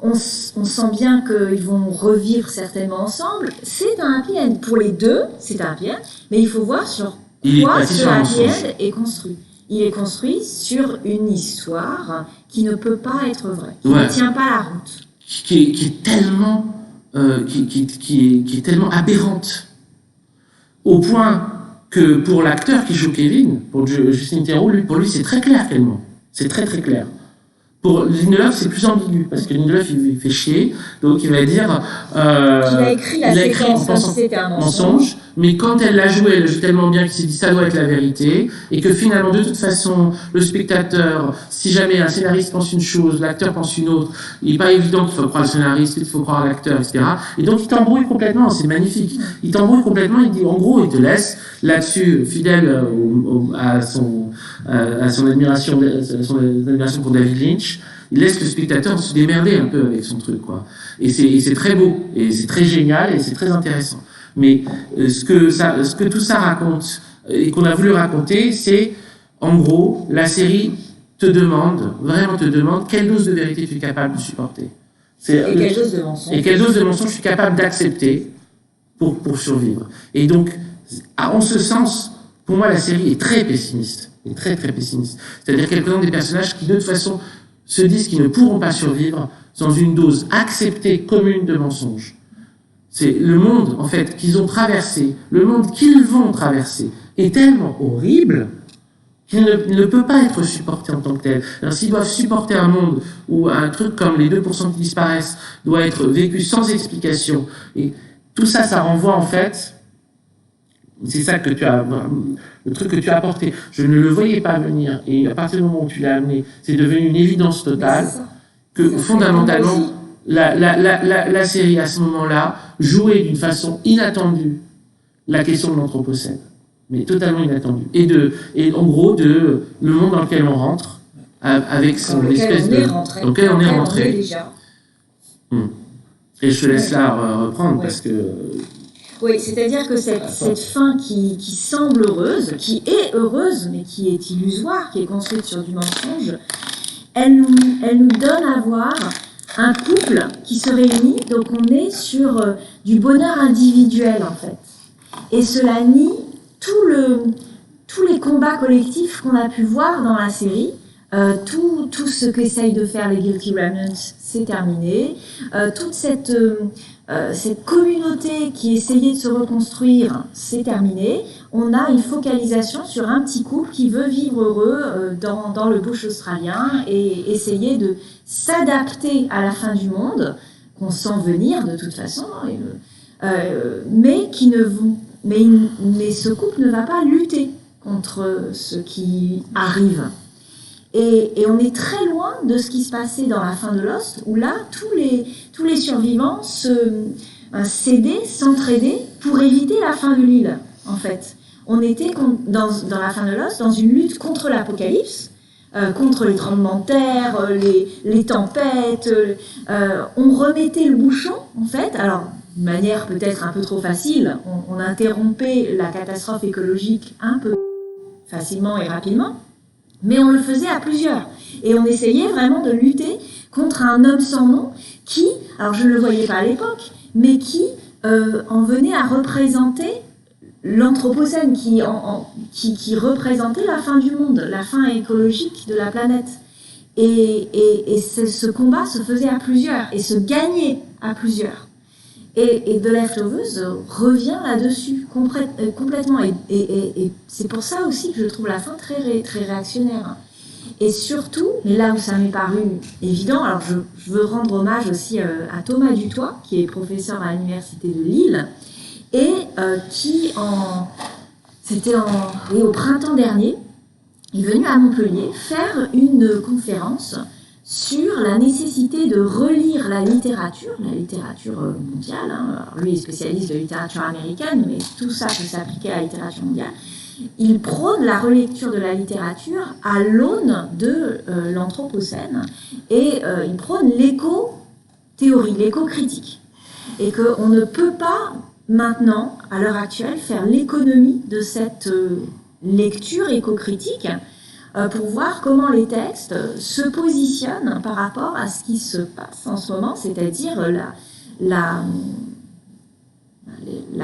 On sent bien qu'ils vont revivre certainement ensemble. C'est un happy end. Pour les deux, c'est un happy end. Mais il faut voir sur quoi ce happy end est construit. Il est construit sur une histoire qui ne peut pas être vraie, qui ne tient pas la route. Qui est tellement aberrante, au point que pour l'acteur qui joue Kevin, pour Justin Theroux, pour lui c'est très clair qu'elle ment. C'est très très clair. Pour Lindelof, c'est plus ambigu, parce que Lindelof, il fait chier, donc il va dire... il a écrit la séquence comme si c'était un mensonge, mais quand elle l'a joué, elle le joue tellement bien qu'il s'est dit ça doit être la vérité, et que finalement, de toute façon, le spectateur, si jamais un scénariste pense une chose, l'acteur pense une autre, il n'est pas évident qu'il faut croire le scénariste, qu'il faut croire l'acteur, etc. Et donc il t'embrouille complètement, c'est magnifique. Il t'embrouille complètement, il dit, en gros, il te laisse là-dessus, fidèle à son admiration pour David Lynch, il laisse le spectateur se démerder un peu avec son truc, quoi. Et c'est très beau, et c'est très génial, et c'est très intéressant. Mais ce que tout ça raconte, et qu'on a voulu raconter, c'est, en gros, la série vraiment te demande quelle dose de vérité tu es capable de supporter. Et quelle dose de mensonge. Et quelle dose de mensonge je suis capable d'accepter pour survivre. Et donc, en ce sens, pour moi, la série est très pessimiste. Est très, très pessimiste. C'est-à-dire qu'elle présente des personnages qui, de toute façon, se disent qu'ils ne pourront pas survivre dans une dose acceptée commune de mensonges. C'est le monde, en fait, qu'ils ont traversé, le monde qu'ils vont traverser, est tellement horrible qu'il ne peut pas être supporté en tant que tel. Alors, s'ils doivent supporter un monde où un truc comme les 2% qui disparaissent doit être vécu sans explication, et tout ça, ça renvoie, en fait... C'est ça que le truc que tu as apporté. Je ne le voyais pas venir. Et à partir du moment où tu l'as amené, c'est devenu une évidence totale que fondamentalement, la série à ce moment-là jouait d'une façon inattendue la question de l'anthropocène. Mais totalement inattendue. Et en gros, le monde dans lequel on rentre, avec son espèce de... Dans lequel on est rentré. Déjà. Et je te laisse là reprendre parce que... Oui, c'est-à-dire que cette fin qui semble heureuse, qui est heureuse, mais qui est illusoire, qui est construite sur du mensonge, elle nous donne à voir un couple qui se réunit, donc on est sur du bonheur individuel en fait. Et cela nie tous les combats collectifs qu'on a pu voir dans la série. Tout ce qu'essayent de faire les Guilty Remnants, c'est terminé. Toute cette communauté qui essayait de se reconstruire, c'est terminé. On a une focalisation sur un petit couple qui veut vivre heureux dans le bush australien et essayer de s'adapter à la fin du monde, qu'on sent venir de toute façon, mais ce couple ne va pas lutter contre ce qui arrive. Et on est très loin de ce qui se passait dans la fin de Lost, où là, tous les survivants s'aidaient, s'entraidaient pour éviter la fin de l'île, en fait. On était, dans la fin de Lost, dans une lutte contre l'apocalypse, contre les tremblements de terre, les tempêtes. On remettait le bouchon, en fait. Alors, de manière peut-être un peu trop facile, on interrompait la catastrophe écologique un peu facilement et rapidement. Mais on le faisait à plusieurs. Et on essayait vraiment de lutter contre un homme sans nom qui, alors je ne le voyais pas à l'époque, mais qui en venait à représenter l'anthropocène, qui représentait la fin du monde, la fin écologique de la planète. Et ce combat se faisait à plusieurs et se gagnait à plusieurs. Et The Leftovers revient là-dessus complètement. Et c'est pour ça aussi que je trouve la fin très, très réactionnaire. Et surtout, mais là où ça m'est paru évident, alors je veux rendre hommage aussi à Thomas Dutoit, qui est professeur à l'Université de Lille, et qui, au printemps dernier, est venu à Montpellier faire une conférence sur la nécessité de relire la littérature mondiale. Alors lui est spécialiste de littérature américaine, mais tout ça peut s'appliquer à la littérature mondiale. Il prône la relecture de la littérature à l'aune de l'anthropocène et il prône l'éco-théorie, l'éco-critique. Et qu'on ne peut pas maintenant, à l'heure actuelle, faire l'économie de cette lecture éco-critique pour voir comment les textes se positionnent par rapport à ce qui se passe en ce moment, c'est-à-dire la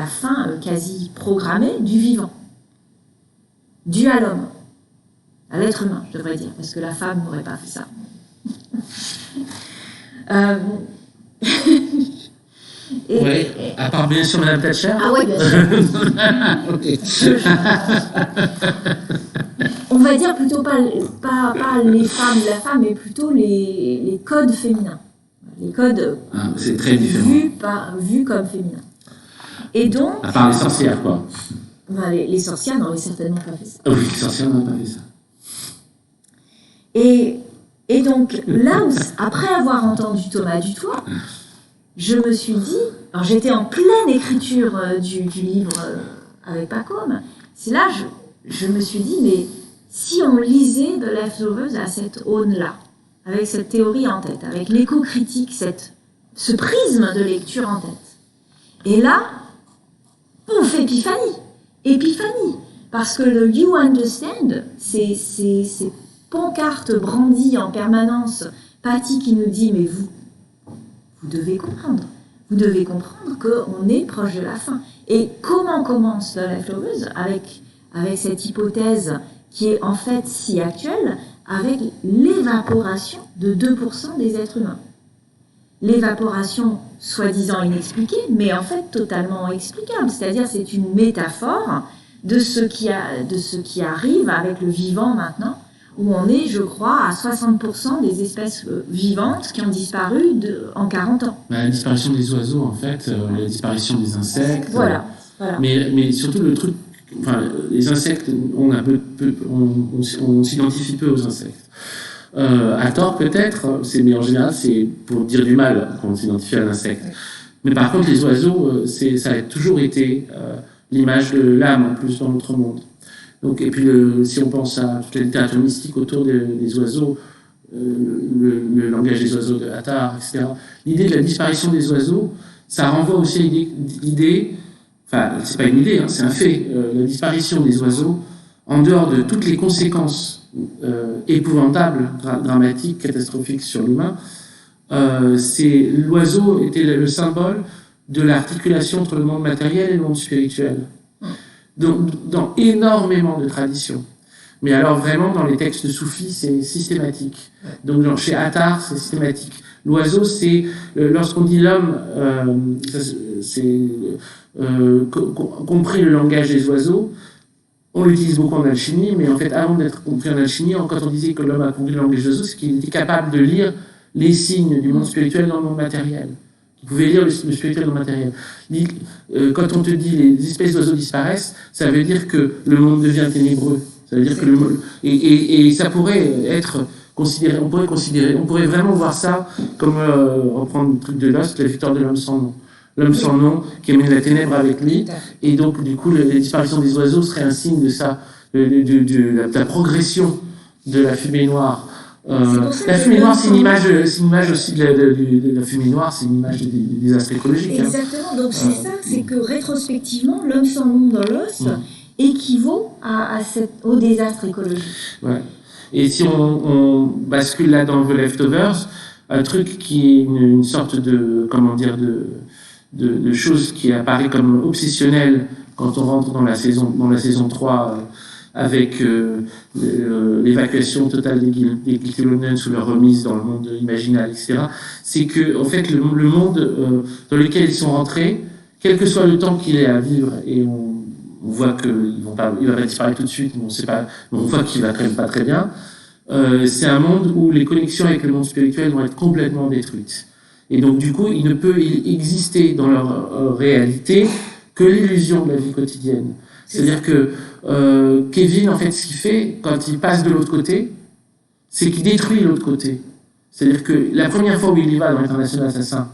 fin quasi programmée du vivant, due à l'homme, à l'être humain, je devrais dire, parce que la femme n'aurait pas fait ça. Oui, à part bien sûr Madame Thatcher. Ah oui, bien sûr. On va dire plutôt pas les femmes, la femme, mais plutôt les codes féminins. Les codes c'est très différent. Vus comme féminins. Et donc... À part les sorcières, quoi. Les sorcières n'auraient certainement pas fait ça. Oui, les sorcières n'auraient pas fait ça. Et donc, là où, après avoir entendu Thomas Dutoit, je me suis dit... Alors, j'étais en pleine écriture du livre avec Pacôme. C'est là je me suis dit, mais... Si on lisait The Leftovers à cette aune-là, avec cette théorie en tête, avec l'éco-critique, ce prisme de lecture en tête. Et là, pouf, épiphanie. Parce que le You Understand, ces pancartes brandies en permanence, Patty qui nous dit, mais vous devez comprendre. Vous devez comprendre qu'on est proche de la fin. Et comment commence The Leftovers avec cette hypothèse qui est en fait si actuelle, avec l'évaporation de 2% des êtres humains. L'évaporation soi-disant inexpliquée, mais en fait totalement explicable. C'est-à-dire c'est une métaphore de ce qui arrive avec le vivant maintenant, où on est, je crois, à 60% des espèces vivantes qui ont disparu en 40 ans. La disparition des oiseaux, en fait, la disparition des insectes. Voilà. Mais surtout le truc... Enfin, les insectes, on s'identifie peu aux insectes. À tort peut-être, mais en général c'est pour dire du mal qu'on s'identifie à l'insecte. Mais par contre les oiseaux, ça a toujours été l'image de l'âme en plus dans notre monde. Donc, et puis si on pense à toute la littérature mystique autour des oiseaux, le langage des oiseaux de Attar, etc. L'idée de la disparition des oiseaux, ça renvoie aussi à l'idée. Enfin, c'est pas une idée, c'est un fait. La disparition des oiseaux, en dehors de toutes les conséquences épouvantables, dramatiques, catastrophiques sur l'humain, l'oiseau était le symbole de l'articulation entre le monde matériel et le monde spirituel. Donc, dans énormément de traditions. Mais alors vraiment, dans les textes soufis, c'est systématique. Donc chez Attar, c'est systématique. L'oiseau, c'est lorsqu'on dit l'homme, c'est compris le langage des oiseaux. On l'utilise beaucoup en alchimie, mais en fait, avant d'être compris en alchimie, quand on disait que l'homme a compris le langage des oiseaux, c'est qu'il était capable de lire les signes du monde spirituel dans le monde matériel. Il pouvait lire le spirituel dans le matériel. Quand on te dit les espèces d'oiseaux disparaissent, ça veut dire que le monde devient ténébreux. Ça veut dire que et ça pourrait être considéré, on pourrait vraiment voir ça comme reprendre le truc de Lost, la victoire de l'homme sans nom. L'homme sans nom qui amène la ténèbre avec lui, et donc du coup la disparition des oiseaux serait un signe de ça, de la progression de la fumée noire. La fumée noire, c'est une image aussi de la fumée noire, c'est une image des astres écologiques. Exactement, donc c'est ça, c'est que rétrospectivement, l'homme sans nom dans Lost équivaut au désastre écologique. Ouais. Et si on bascule là dans The Leftovers, un truc qui est une sorte de, comment dire, de chose qui apparaît comme obsessionnelle quand on rentre dans la saison 3 avec l'évacuation totale des Giltilonen sous leur remise dans le monde imaginal, etc. C'est que, en fait, le monde dans lequel ils sont rentrés, quel que soit le temps qu'il ait à vivre, et on voit qu'il va pas disparaître tout de suite, mais on sait pas, on voit qu'il va quand même pas très bien. C'est un monde où les connexions avec le monde spirituel vont être complètement détruites. Et donc, du coup, il ne peut exister dans leur réalité que l'illusion de la vie quotidienne. C'est-à-dire que Kevin, en fait, ce qu'il fait quand il passe de l'autre côté, c'est qu'il détruit l'autre côté. C'est-à-dire que la première fois où il y va dans l'International Assassin,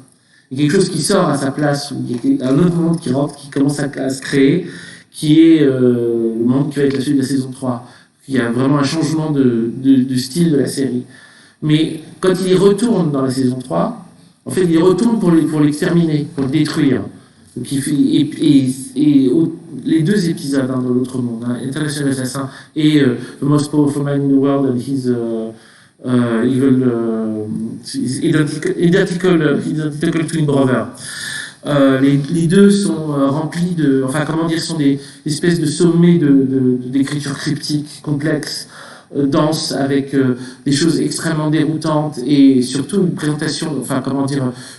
il y a quelque chose qui sort à sa place, où il y a un autre monde qui rentre, qui commence à se créer, qui est le monde qui va être la suite de la saison 3. Il y a vraiment un changement de style de la série. Mais quand il y retourne dans la saison 3, en fait, il y retourne pour l'exterminer, pour le détruire. Donc, les deux épisodes dans l'autre monde, International Assassin et The Most Powerful Man in the World and his identical twin brother. Les deux sont remplis sont des espèces de sommets d'écriture cryptique, complexes, dense, avec des choses extrêmement déroutantes et surtout une présentation,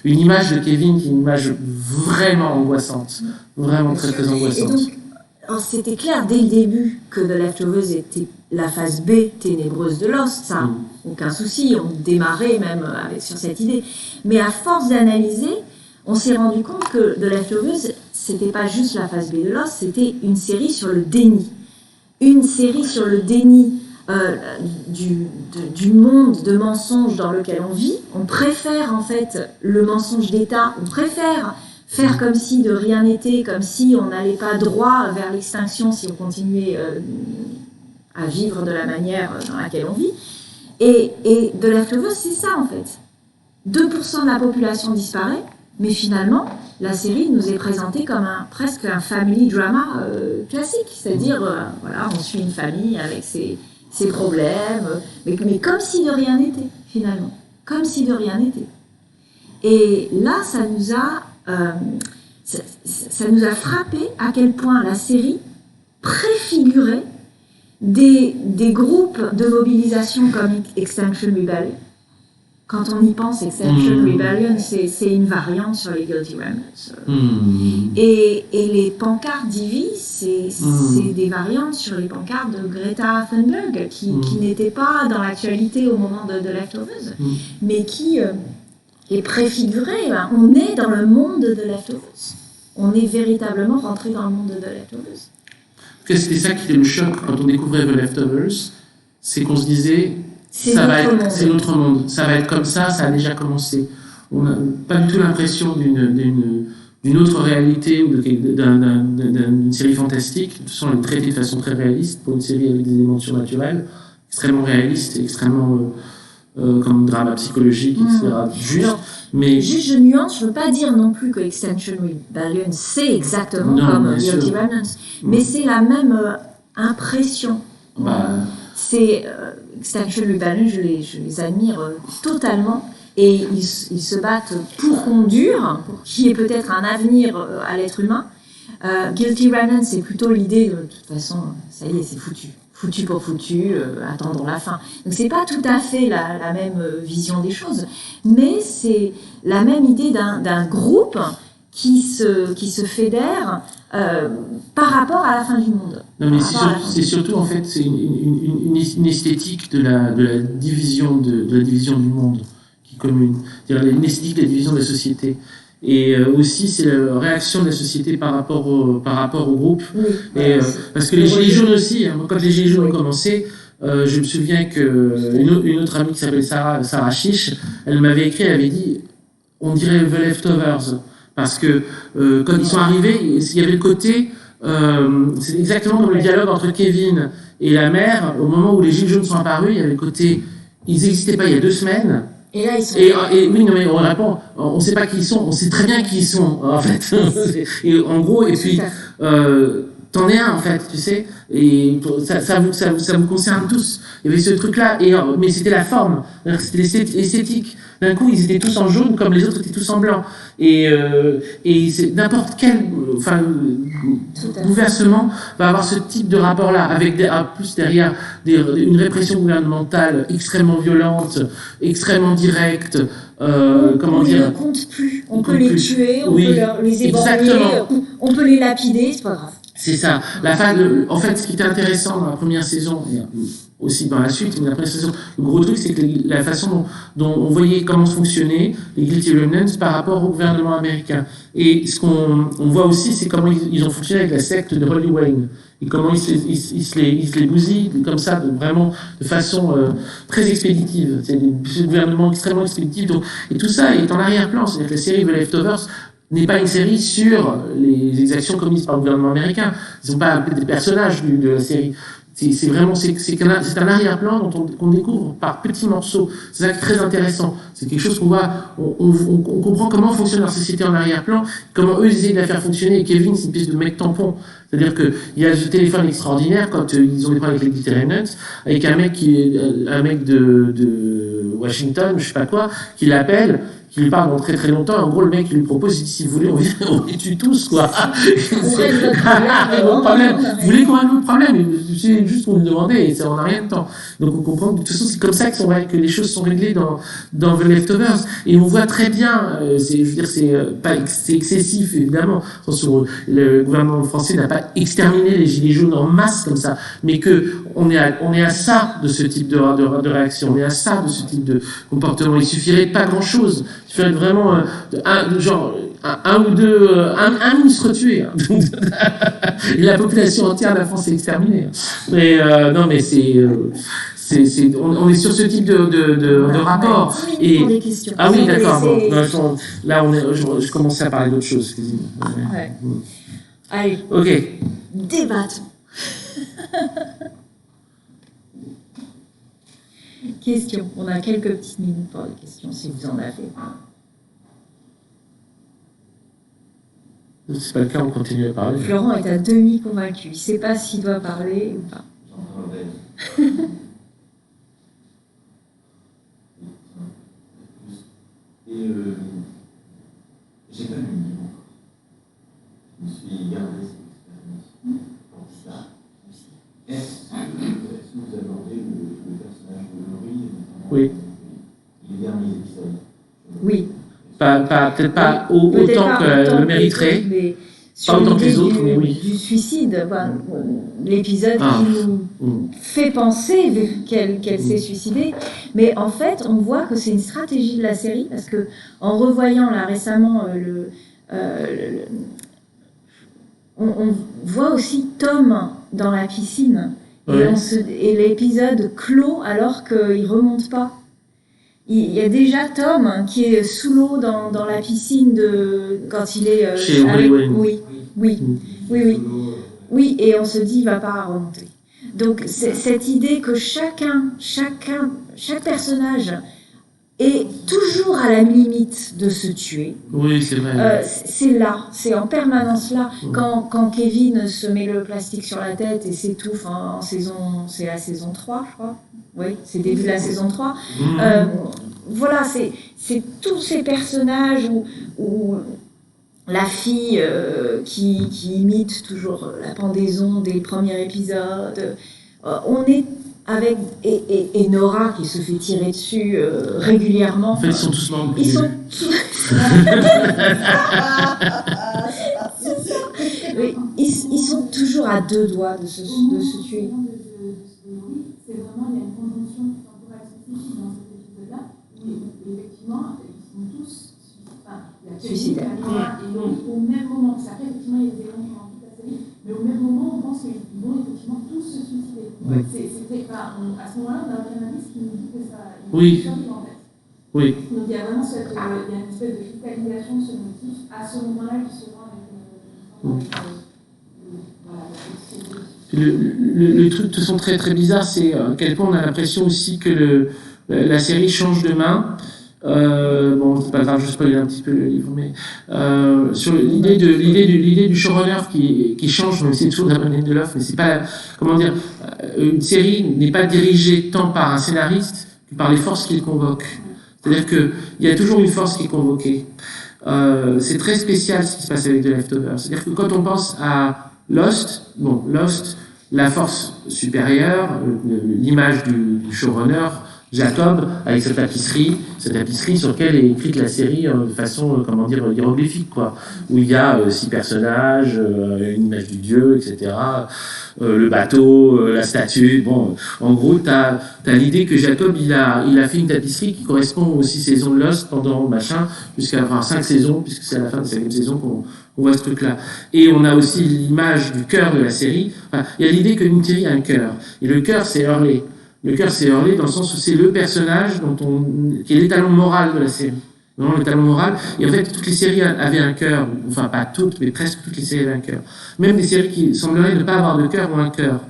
une image de Kevin qui est une image vraiment angoissante, vraiment très très angoissante. Et donc, c'était clair dès le début que The Leftovers était la phase B ténébreuse de Lost, ça, aucun souci, on démarrait même sur cette idée. Mais à force d'analyser, on s'est rendu compte que The Leftovers, c'était pas juste la phase B de Lost, c'était une série sur le déni. Une série sur le déni du monde de mensonges dans lequel on vit. On préfère en fait le mensonge d'État, on préfère faire comme si de rien n'était, comme si on n'allait pas droit vers l'extinction si on continuait à vivre de la manière dans laquelle on vit. Et The Leftovers, c'est ça en fait. 2% de la population disparaît, mais finalement, la série nous est présentée comme presque un family drama classique, c'est-à-dire, on suit une famille avec ses problèmes, mais comme si de rien n'était, finalement. Comme si de rien n'était. Et là, ça nous a frappé à quel point la série préfigurait des groupes de mobilisation comme Extinction Rebellion. Quand on y pense, Extinction Rebellion, c'est une variante sur les Guilty Remnants. Et les pancartes d'Ivy, c'est des variantes sur les pancartes de Greta Thunberg, qui n'étaient pas dans l'actualité au moment de Leftovers, mais qui est préfigurée. On est dans le monde de Leftovers. On est véritablement rentré dans le monde de Leftovers. C'était ça qui était le choc quand on découvrait The Leftovers, c'est qu'on se disait... C'est notre monde. Ça va être comme ça a déjà commencé. On n'a pas du tout l'impression d'une autre réalité ou d'une série fantastique. De toute façon, elle est traitée de façon très réaliste pour une série avec des éléments surnaturels, extrêmement réaliste, extrêmement comme drama psychologique, etc. Juste, je nuance, je ne veux pas dire non plus que Extinction Rebellion, c'est exactement comme Guilty Remnants, mais c'est la même impression. C'est Extinction Rebellion, je les admire totalement et ils se battent pour qu'on dure, pour qu'il y ait peut-être un avenir à l'être humain. Guilty Remnant, c'est plutôt l'idée de toute façon, ça y est, c'est foutu. Foutu pour foutu, attendons la fin. Donc c'est pas tout à fait la même vision des choses, mais c'est la même idée d'un groupe qui se fédère par rapport à la fin du monde. Non, mais c'est surtout, en fait, c'est une esthétique de la division de la division du monde qui est commune. C'est-à-dire une esthétique de la division de la société. Et aussi, c'est la réaction de la société par rapport au groupe. Oui, et, parce que les Gilets jaunes aussi, hein, quand les Gilets jaunes ont commencé, je me souviens qu'une autre amie qui s'appelle Sarah Chiche, elle m'avait écrit, elle avait dit, on dirait The Leftovers. Parce que quand ils sont arrivés, il y avait le côté, c'est exactement comme le dialogue entre Kevin et la mère, au moment où les Gilets jaunes sont apparus, il y avait le côté, ils n'existaient pas il y a 2 semaines. Et là, ils sont. Et oui, non, mais on répond, on ne sait pas qui ils sont, on sait très bien qui ils sont, en fait. Et en gros, et puis, t'en es un, en fait, tu sais, et ça vous concerne tous. Il y avait ce truc-là, mais c'était la forme, c'était l'esthétique. D'un coup, ils étaient tous en jaune, comme les autres étaient tous en blanc. Et c'est n'importe quel bouleversement va avoir ce type de rapport-là, avec en plus derrière une répression gouvernementale extrêmement violente, extrêmement directe. Comment dire, ils ne comptent plus. On peut les tuer, on peut les ébranler, on peut les lapider, c'est pas grave. C'est ça. En fait, ce qui était intéressant dans la première saison, et aussi dans la suite, mais la première saison, le gros truc, c'est que la façon dont on voyait comment fonctionnaient les Guilty Remnants par rapport au gouvernement américain. Et ce qu'on voit aussi, c'est comment ils ont fonctionné avec la secte de Holly Wayne. Et comment ils se les bousillent comme ça, vraiment de façon très expéditive. C'est un gouvernement extrêmement expéditif. Donc, et tout ça est en arrière-plan. C'est-à-dire que la série The Leftovers n'est pas une série sur les exactions commises par le gouvernement américain. Ils ne sont pas des personnages de la série. C'est vraiment c'est un arrière-plan qu'on découvre par petits morceaux. C'est ça qui est très intéressant. C'est quelque chose qu'on voit, on comprend comment fonctionne leur société en arrière-plan, comment eux ils essayent de la faire fonctionner. Et Kevin, c'est une espèce de mec tampon. C'est-à-dire qu'il y a ce téléphone extraordinaire quand ils ont des problèmes avec les Guilty Remnants, avec un mec de Washington, je sais pas quoi, qui l'appelle, qui lui parle dans très très longtemps. En gros, le mec lui propose, il dit, si vous voulez, on les tue tous, quoi. On règle votre problème. Vous voulez qu'on règle notre problème? C'est juste pour nous demander, et on n'a rien de temps. Donc on comprend que de toute façon, c'est comme ça que les choses sont réglées dans The Leftovers. Et on voit très bien, c'est excessif, évidemment. Le gouvernement français n'a pas exterminé les gilets jaunes en masse comme ça, mais on est à ça de ce type de réaction, on est à ça de ce type de comportement. Il suffirait de pas grand-chose. Il suffirait vraiment un ou deux, un ministre tué. Hein. Et la population entière de la France est exterminée. Mais non, mais on est sur ce type de rapport. Et ah oui, d'accord. Bon, là, je commençais à parler d'autre chose. Ouais. Allez. Ok. Débattons. Questions. On a quelques petites minutes pour les questions, si vous en avez. Si c'est pas le cas, on continue à parler. Florent est à demi convaincu. Il ne sait pas s'il doit parler ou pas. J'en parlerai. Et j'ai pas lu le livre encore. Je me suis gardé cette expérience pour ça aussi. Est-ce que vous abordez le personnage de Laurie, oui. Les derniers épisodes? Oui. Peut-être pas autant que le mériterait. Pas autant que les autres, mais oui. Du suicide, l'épisode qui nous fait penser qu'elle s'est suicidée. Mais en fait, on voit que c'est une stratégie de la série, parce que en revoyant là récemment on voit aussi Tom dans la piscine. Ouais. Et l'épisode clôt alors qu'il ne remonte pas. Il y a déjà Tom qui est sous l'eau dans la piscine quand il est chez Hollywood. Oui, et on se dit il va pas remonter. Donc cette idée que chaque personnage est toujours à la limite de se tuer. Oui, c'est vrai. C'est en permanence là. Quand Kevin se met le plastique sur la tête et s'étouffe c'est la saison 3, je crois. Oui, c'est début de la saison 3. voilà, c'est tous ces personnages où la fille qui imite toujours la pendaison des premiers épisodes, on est avec et Nora qui se fait tirer dessus régulièrement. En fait, ils sont tous morts. Ils sont oui, ils sont toujours à 2 doigts de se tuer. C'est vraiment, il y a une conjonction temporelle spécifique dans cet épisode-là, où effectivement, ils sont tous suicidaires. Et au même moment, parce qu'après, effectivement, il y a des éléments pendant toute la série, mais au même moment, on pense qu'ils vont effectivement tous se suicider. Oui. À ce moment-là, on a un analyste qui nous dit que ça oui. survit en fait. Oui. Donc il y a vraiment il y a une espèce de cristallisation de ce motif à ce moment-là qui se voit avec le truc de toute façon très très bizarre, c'est à quel point on a l'impression aussi que la série change de main. Bon, c'est pas grave, je spoil un petit peu le livre, mais sur l'idée du showrunner qui change, même si c'est toujours Damon Lindelof, mais c'est pas, comment dire, une série n'est pas dirigée tant par un scénariste que par les forces qu'il convoque. C'est-à-dire qu'il y a toujours une force qui est convoquée. C'est très spécial ce qui se passe avec The Leftovers. C'est-à-dire que quand on pense à Lost, la force supérieure, l'image du showrunner, Jacob, avec cette tapisserie sur laquelle est écrite la série de façon, comment dire, hiéroglyphique, quoi. Où il y a 6 personnages, une image du dieu, etc. Le bateau, la statue. Bon, en gros, t'as l'idée que Jacob, il a fait une tapisserie qui correspond aux 6 saisons de Lost pendant jusqu'à 5 saisons, puisque c'est à la fin de la 5e saison qu'on voit ce truc-là. Et on a aussi l'image du cœur de la série. Enfin, il y a l'idée qu'une série a un cœur. Et le cœur, c'est Hurley. Le cœur, c'est Hurley dans le sens où c'est le personnage qui est l'étalon moral de la série. Vraiment l'étalon moral. Et en fait, toutes les séries avaient un cœur. Enfin, pas toutes, mais presque toutes les séries avaient un cœur. Même des séries qui sembleraient ne pas avoir de cœur ont un cœur.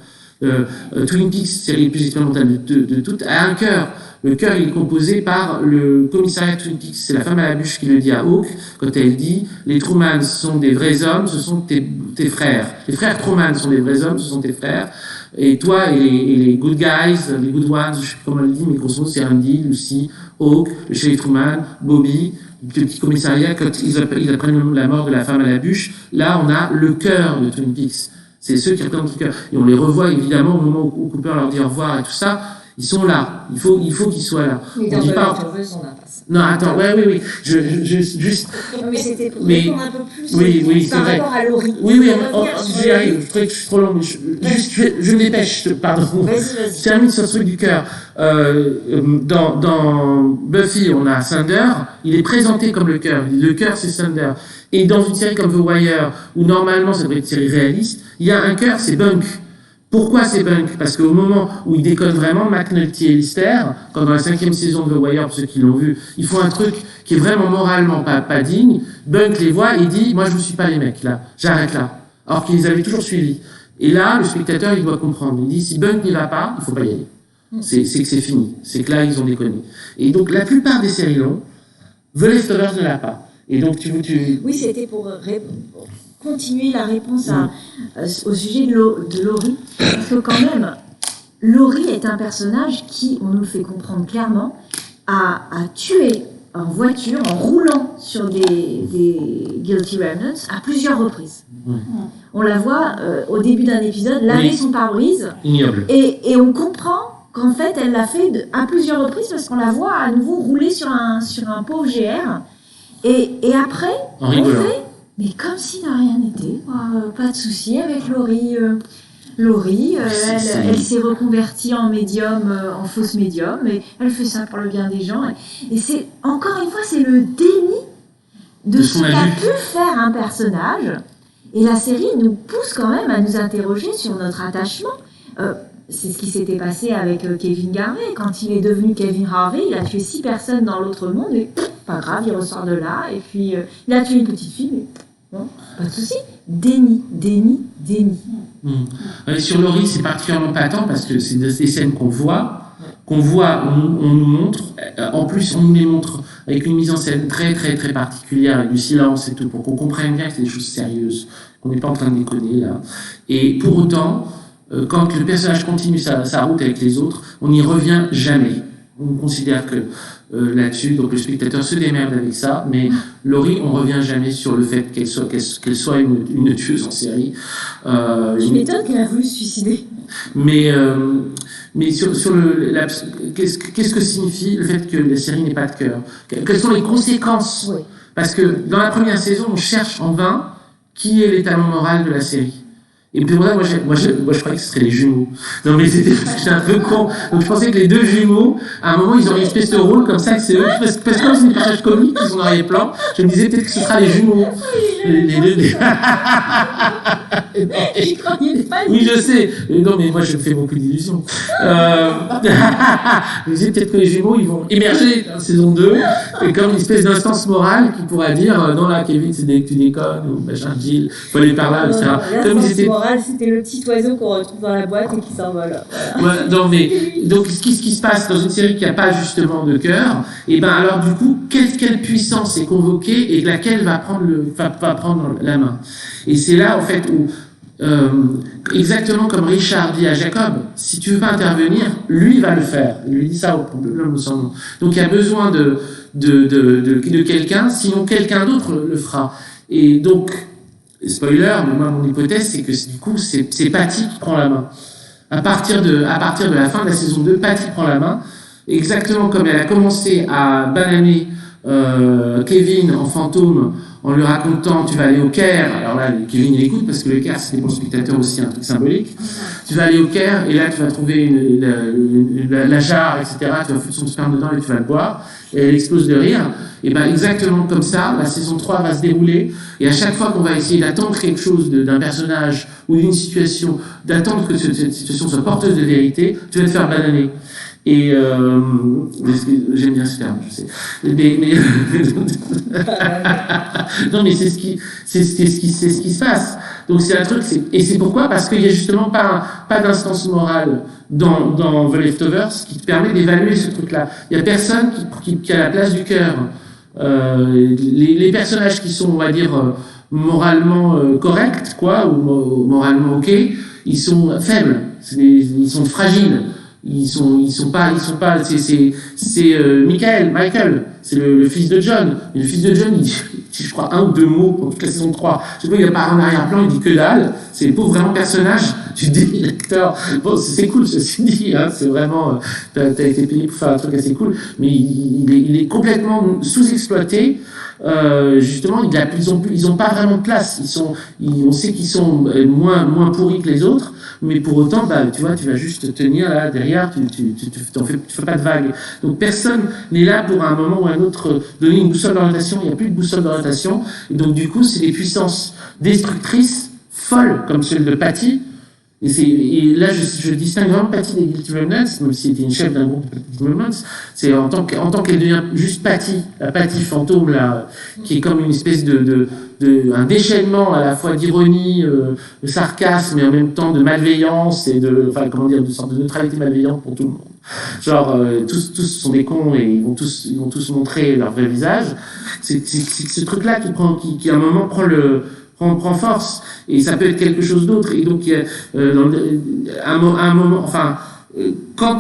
Twin Peaks, série plus expérimentale de toutes, a un cœur. Le cœur, il est composé par le commissariat de Twin Peaks. C'est la femme à la bûche qui le dit à Hawk, quand elle dit « Les Truman sont des vrais hommes, ce sont tes frères. Les frères Truman sont des vrais hommes, ce sont tes frères. Et toi et les good guys, les good ones, je sais plus comment elle dit, mais grosso modo, c'est Andy, Lucy, Hawk, le chéri Truman, Bobby, le petit commissariat, quand ils apprennent la mort de la femme à la bûche. Là, on a le cœur de Twin Peaks. C'est ceux qui représentent le cœur. Et on les revoit évidemment au moment où Cooper leur dit au revoir et tout ça. Ils sont là. Il faut qu'ils soient là. Mais dans The Leftovers, on n'a pas ça. Non, attends, oui. Juste. Mais c'était pour répondre un peu plus oui, par rapport à Laurie. Oui, j'y arrive. Je trouvais que je suis trop long, mais je me dépêche, pardon. Vas-y. Je termine sur ce truc du cœur. Dans Buffy, on a Cinder. Il est présenté comme le cœur. Le cœur, c'est Cinder. Et dans une série comme The Wire, où normalement, ça devrait être une série réaliste, il y a un cœur, c'est Bunk. Pourquoi c'est Bunk ? Parce qu'au moment où ils déconnent vraiment, McNulty et Lister, quand dans la 5e saison de The Wire, pour ceux qui l'ont vu, ils font un truc qui est vraiment moralement pas digne. Bunk les voit et dit « Moi, je vous suis pas les mecs, là. J'arrête là. » Alors qu'ils les avaient toujours suivis. Et là, le spectateur, il doit comprendre. Il dit « Si Bunk n'y va pas, il faut pas y aller. » C'est que c'est fini. C'est que là, ils ont déconné. Et donc, la plupart des séries longues, The Leftovers ne l'a pas. Et donc, Oui, c'était pour continuer la réponse au sujet de Laurie. Parce que quand même, Laurie est un personnage qui, on nous le fait comprendre clairement, a tué en voiture, en roulant sur des Guilty Remnants à plusieurs reprises. On la voit au début d'un épisode laver son pare-brise. Ignoble. Et on comprend qu'en fait, elle l'a fait à plusieurs reprises parce qu'on la voit à nouveau rouler sur un pauvre GR. Et après, on fait, mais comme si de rien n'était, pas de souci avec Laurie. Laurie, elle s'est reconvertie en médium, en fausse médium, et elle fait ça pour le bien des gens. Et c'est, encore une fois, c'est le déni de ce qu'a pu faire un personnage. Et la série nous pousse quand même à nous interroger sur notre attachement. C'est ce qui s'était passé avec Kevin Garvey. Quand il est devenu Kevin Harvey, il a tué 6 personnes dans l'autre monde, et pas grave, il ressort de là, et puis il a tué une petite fille, mais bon, pas de souci. Déni. Sur Laurie, c'est particulièrement patent parce que c'est des scènes qu'on voit, on nous montre, en plus on nous les montre avec une mise en scène très très très particulière, avec du silence et tout, pour qu'on comprenne bien que c'est des choses sérieuses, qu'on n'est pas en train de déconner là. Et pour autant, quand le personnage continue sa route avec les autres, on n'y revient jamais. On considère que là-dessus, donc le spectateur se démerde avec ça, mais Laurie, on revient jamais sur le fait qu'elle soit une tueuse en série. Je m'étonne qu'elle a voulu se suicider. Mais sur qu'est-ce que signifie le fait que la série n'ait pas de cœur? Quelles sont les conséquences? Oui. Parce que dans la première saison, on cherche en vain qui est l'étalon moral de la série. Et puis moi, je croyais que ce serait les jumeaux. Non mais c'était parce que j'étais un peu con. Donc je pensais que les deux jumeaux, à un moment, ils auraient une espèce de rôle comme ça, que c'est eux. Parce que comme c'est des personnages comiques, ils sont en arrière-plan, je me disais peut-être que ce sera les jumeaux. Les deux. J'y croyais pas. Oui, je sais. Non mais moi, je me fais beaucoup d'illusions. Je me disais peut-être que les jumeaux, ils vont émerger dans la saison 2, et comme une espèce d'instance morale qui pourra dire non là, Kevin, c'est que tu déconnes, ou machin, Gilles, faut aller par là, etc. Comme ils étaient... C'était le petit oiseau qu'on retrouve dans la boîte et qui s'envole. Voilà. Ouais, non, mais donc ce qui se passe dans une série qui n'a pas justement de cœur, et ben alors du coup quelle puissance est convoquée et laquelle va prendre la main. Et c'est là en fait où exactement comme Richard dit à Jacob, si tu veux pas intervenir, lui va le faire. Il lui dit ça au l'homme sans nom. Donc il y a besoin de quelqu'un, sinon quelqu'un d'autre le fera. Et donc spoiler, mais moi, mon hypothèse, c'est que du coup, c'est Patty qui prend la main. À partir de la fin de la saison 2, Patty prend la main, exactement comme elle a commencé à bananer Kevin en fantôme, en lui racontant tu vas aller au Caire. Alors là, Kevin il écoute parce que le Caire c'était pour le spectateur aussi un truc symbolique. Tu vas aller au Caire et là tu vas trouver la jarre, etc. Tu vas foutre son sperme dedans et tu vas le boire. Et elle explose de rire. Et bien exactement comme ça, la saison 3 va se dérouler. Et à chaque fois qu'on va essayer d'attendre quelque chose d'un personnage ou d'une situation, d'attendre que cette situation soit porteuse de vérité, tu vas te faire bananer. Et j'aime bien ce terme, je sais. Non, mais c'est ce qui se passe. Donc c'est un truc, et c'est pourquoi, parce qu'il y a justement pas d'instance morale dans The Leftovers qui te permet d'évaluer ce truc-là. Il y a personne qui a la place du cœur. Les personnages qui sont, on va dire, moralement corrects, quoi, ou moralement ok, ils sont faibles, ils sont fragiles. Ils sont pas, c'est Michael, c'est le fils de John. Et le fils de John, il dit, je crois, 1 ou 2 mots pour toute la saison 3. Je sais pas, il n'y a pas un arrière-plan, il dit que dalle. C'est le pauvre vraiment personnage. Tu te dis, l'acteur, bon, c'est cool, ceci dit, hein, c'est vraiment, t'as été payé pour faire un truc assez cool, mais il est complètement sous-exploité. Justement, ils ont pas vraiment de place. On sait qu'ils sont moins pourris que les autres, mais pour autant, bah, tu vois, tu vas juste tenir là derrière, tu fais pas de vagues. Donc personne n'est là pour à un moment ou à un autre donner une boussole d'orientation. Il n'y a plus de boussole d'orientation, et donc du coup, c'est des puissances destructrices folles comme celle de Patty. Et là, je distingue vraiment Patty des Guilty Remnants, même si c'était une chef d'un groupe de Guilty Remnants. C'est en tant qu'elle devient juste Patty, la Patty fantôme, là, qui est comme une espèce un déchaînement à la fois d'ironie, de sarcasme, et en même temps de malveillance, et de sorte de neutralité malveillante pour tout le monde. Genre, tous sont des cons et ils vont tous montrer leur vrai visage. C'est ce truc-là qui à un moment prend force, et ça peut être quelque chose d'autre. Et donc, un moment, enfin, quand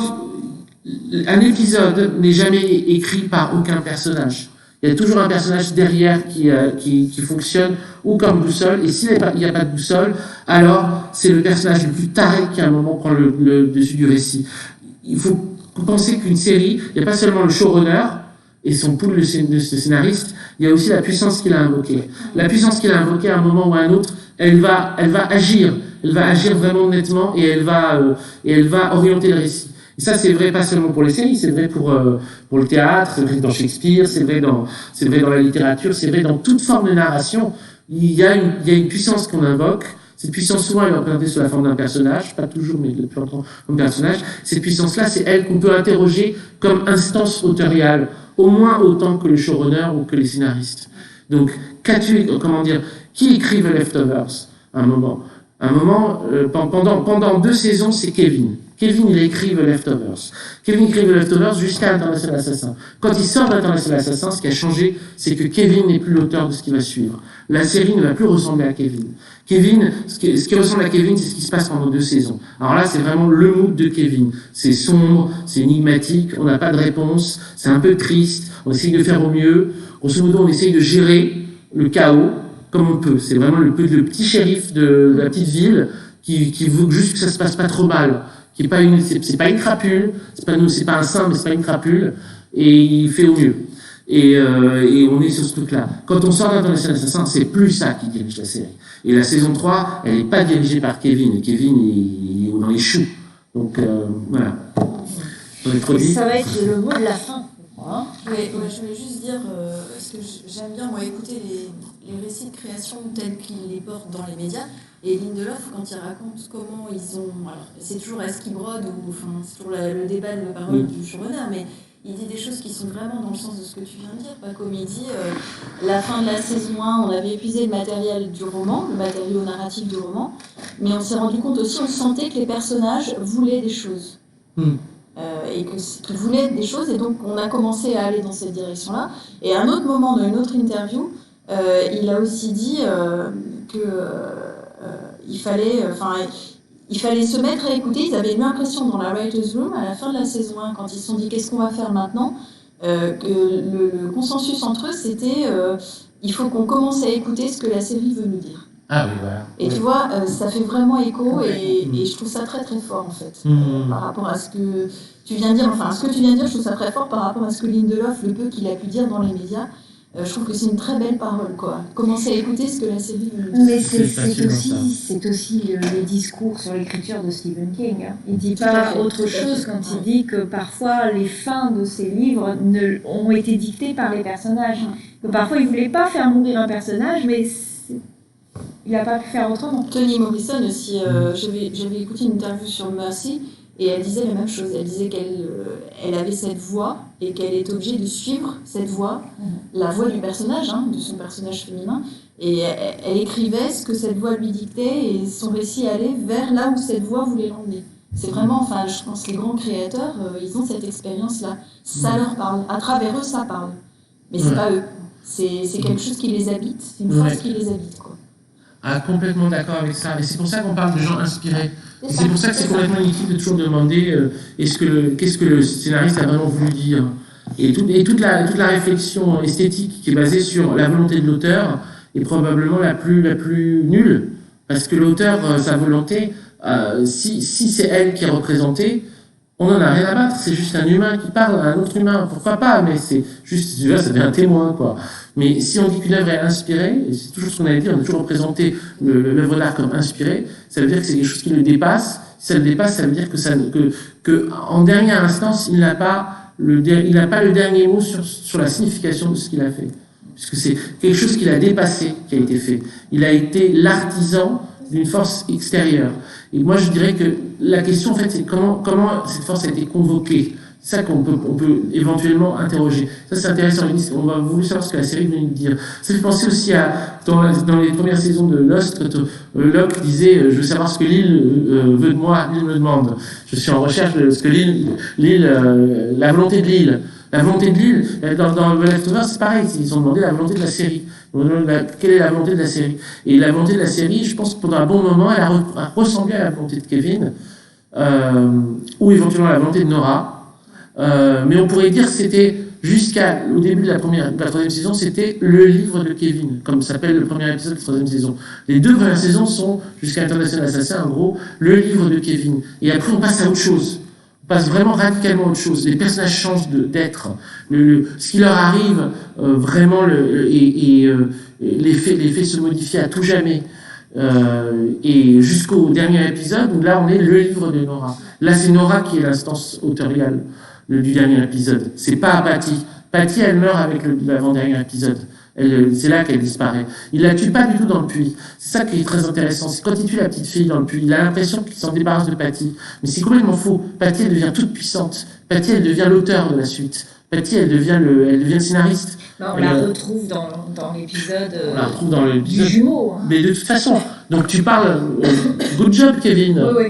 un épisode n'est jamais écrit par aucun personnage, il y a toujours un personnage derrière qui fonctionne ou comme boussole, et s'il n'y a pas de boussole, alors c'est le personnage le plus taré qui à un moment prend le dessus du récit. Il faut penser qu'une série, il n'y a pas seulement le showrunner et son pool de scénariste, il y a aussi la puissance qu'il a invoquée. La puissance qu'il a invoquée à un moment ou à un autre, elle va agir. Elle va agir vraiment nettement, et elle va orienter le récit. Et ça, c'est vrai pas seulement pour les séries, c'est vrai pour le théâtre, c'est vrai dans Shakespeare, c'est vrai dans la littérature, c'est vrai dans toute forme de narration. Il y a une puissance qu'on invoque. Cette puissance, souvent, elle est représentée sous la forme d'un personnage, pas toujours, mais depuis longtemps, comme personnage. Cette puissance-là, c'est elle qu'on peut interroger comme instance autoriale, au moins autant que le showrunner ou que les scénaristes. Donc, qui écrit The Leftovers à un moment? À un moment, pendant 2 saisons, c'est Kevin. Kevin, il écrit The Leftovers. Kevin écrit The Leftovers jusqu'à International Assassin. Quand il sort d'International Assassin, ce qui a changé, c'est que Kevin n'est plus l'auteur de ce qui va suivre. La série ne va plus ressembler à Kevin. Kevin, ce qui ressemble à Kevin, c'est ce qui se passe pendant 2 saisons. Alors là, c'est vraiment le mood de Kevin. C'est sombre, c'est énigmatique, on n'a pas de réponse, c'est un peu triste, on essaye de faire au mieux. Grosso modo, on essaye de gérer le chaos comme on peut. C'est vraiment le petit shérif de la petite ville qui veut juste que ça se passe pas trop mal. Qui est pas c'est pas une crapule, c'est pas un saint, mais c'est pas une crapule, et il fait au mieux. Et on est sur ce truc-là. Quand on sort d'International Assassin, c'est plus ça qui dirige la série. Et la saison 3, elle n'est pas dirigée par Kevin. Et Kevin, il est dans les choux. Donc, voilà. Ça va être le mot de la fin. Hein, je voulais juste dire, parce que j'aime bien moi écouter les récits de création tels qu'ils les portent dans les médias. Et Lindelof, quand il raconte comment ils ont... Alors, c'est toujours à ce qu'il brode, ou enfin, c'est toujours le débat de la parole du showrunner, mais il dit des choses qui sont vraiment dans le sens de ce que tu viens de dire. Comme il dit, la fin de la saison 1, on avait épuisé le matériel du roman, le matériau narratif du roman, mais on s'est rendu compte aussi, on sentait que les personnages voulaient des choses. Et qu'ils voulaient des choses, et donc on a commencé à aller dans cette direction-là. Et à un autre moment, dans une autre interview, il a aussi dit il fallait se mettre à écouter. Ils avaient eu l'impression dans la Writers' Room, à la fin de la saison 1, quand ils se sont dit qu'est-ce qu'on va faire maintenant, que le consensus entre eux, c'était il faut qu'on commence à écouter ce que la série veut nous dire. Ah oui, voilà. Et tu vois, ça fait vraiment écho, et je trouve ça très très fort en fait, par rapport à ce que tu viens de dire. Enfin, ce que tu viens de dire, je trouve ça très fort par rapport à ce que Lindelof, le peu qu'il a pu dire dans les médias. Je trouve que c'est une très belle parole, quoi. Commencer à écouter ce que la série veut nous dire. Mais c'est aussi les discours sur l'écriture de Stephen King. Hein. Il ne dit pas autre chose quand il dit que parfois les fins de ses livres ont été dictées par les personnages. Que parfois il ne voulait pas faire mourir un personnage, mais il n'a pas pu faire autrement. Toni Morrison aussi, j'avais écouté une interview sur Mercy, et elle disait la même chose. Elle disait qu'elle avait cette voix et qu'elle était obligée de suivre cette voix, la voix du personnage, de son personnage féminin. Et elle écrivait ce que cette voix lui dictait, et son récit allait vers là où cette voix voulait l'emmener. C'est vraiment, enfin, je pense que les grands créateurs, ils ont cette expérience-là. Ça leur parle. À travers eux, ça parle. Mais c'est pas eux. C'est quelque chose qui les habite. C'est une force qui les habite, quoi. Ah, complètement d'accord avec ça. Et c'est pour ça qu'on parle de gens inspirés. Et c'est pour ça que c'est complètement inutile de toujours demander qu'est-ce que le scénariste a vraiment voulu dire. Et toute la réflexion esthétique qui est basée sur la volonté de l'auteur est probablement la plus nulle. Parce que l'auteur, sa volonté, si c'est elle qui est représentée, on n'en a rien à battre. C'est juste un humain qui parle à un autre humain. Pourquoi pas? Mais c'est juste, là, ça devient un témoin, quoi. Mais si on dit qu'une œuvre est inspirée, et c'est toujours ce qu'on avait dit, on a toujours représenté l'œuvre d'art comme inspirée, ça veut dire que c'est quelque chose qui le dépasse. Si ça le dépasse, ça veut dire que en dernière instance, il n'a pas le dernier mot sur la signification de ce qu'il a fait. Puisque c'est quelque chose qu'il a dépassé, qui a été fait. Il a été l'artisan d'une force extérieure. Et moi, je dirais que la question, en fait, c'est comment cette force a été convoquée. C'est ça qu'on peut éventuellement interroger. Ça, c'est intéressant. On va vouloir savoir ce que la série venait de dire. Ça fait penser aussi à, dans les premières saisons de Lost, quand Locke disait je veux savoir ce que l'île veut de moi, l'île me demande. Je suis en recherche de ce que la volonté de l'île. La volonté de l'île, dans The Leftovers, c'est pareil. Ils ont demandé la volonté de la série. Quelle est la volonté de la série? Et la volonté de la série, je pense que pendant un bon moment, elle a ressemblé à la volonté de Kevin, ou éventuellement à la volonté de Nora. Mais on pourrait dire que c'était jusqu'au début de la troisième saison, c'était le livre de Kevin, comme s'appelle le premier épisode de la troisième saison. Les 2 premières saisons sont, jusqu'à International Assassin, en gros, le livre de Kevin. Et après, on passe à autre chose. On passe vraiment radicalement à autre chose. Les personnages changent d'être. Ce qui leur arrive, vraiment, les faits se modifient à tout jamais. Et jusqu'au dernier épisode, où là, on est le livre de Nora. Là, c'est Nora qui est l'instance autoriale du dernier épisode. C'est pas Patty. Patty, elle meurt avec l'avant-dernier épisode. C'est là qu'elle disparaît. Il la tue pas du tout dans le puits. C'est ça qui est très intéressant. C'est quand il tue la petite fille dans le puits, il a l'impression qu'il s'en débarrasse de Patty. Mais c'est complètement faux. Patty, elle devient toute puissante. Patty, elle devient l'auteur de la suite. Patty, elle devient le scénariste. On la retrouve dans l'épisode on la retrouve dans du jumeau. Hein. Mais de toute façon, Donc tu parles. Good job, Kevin. Oui.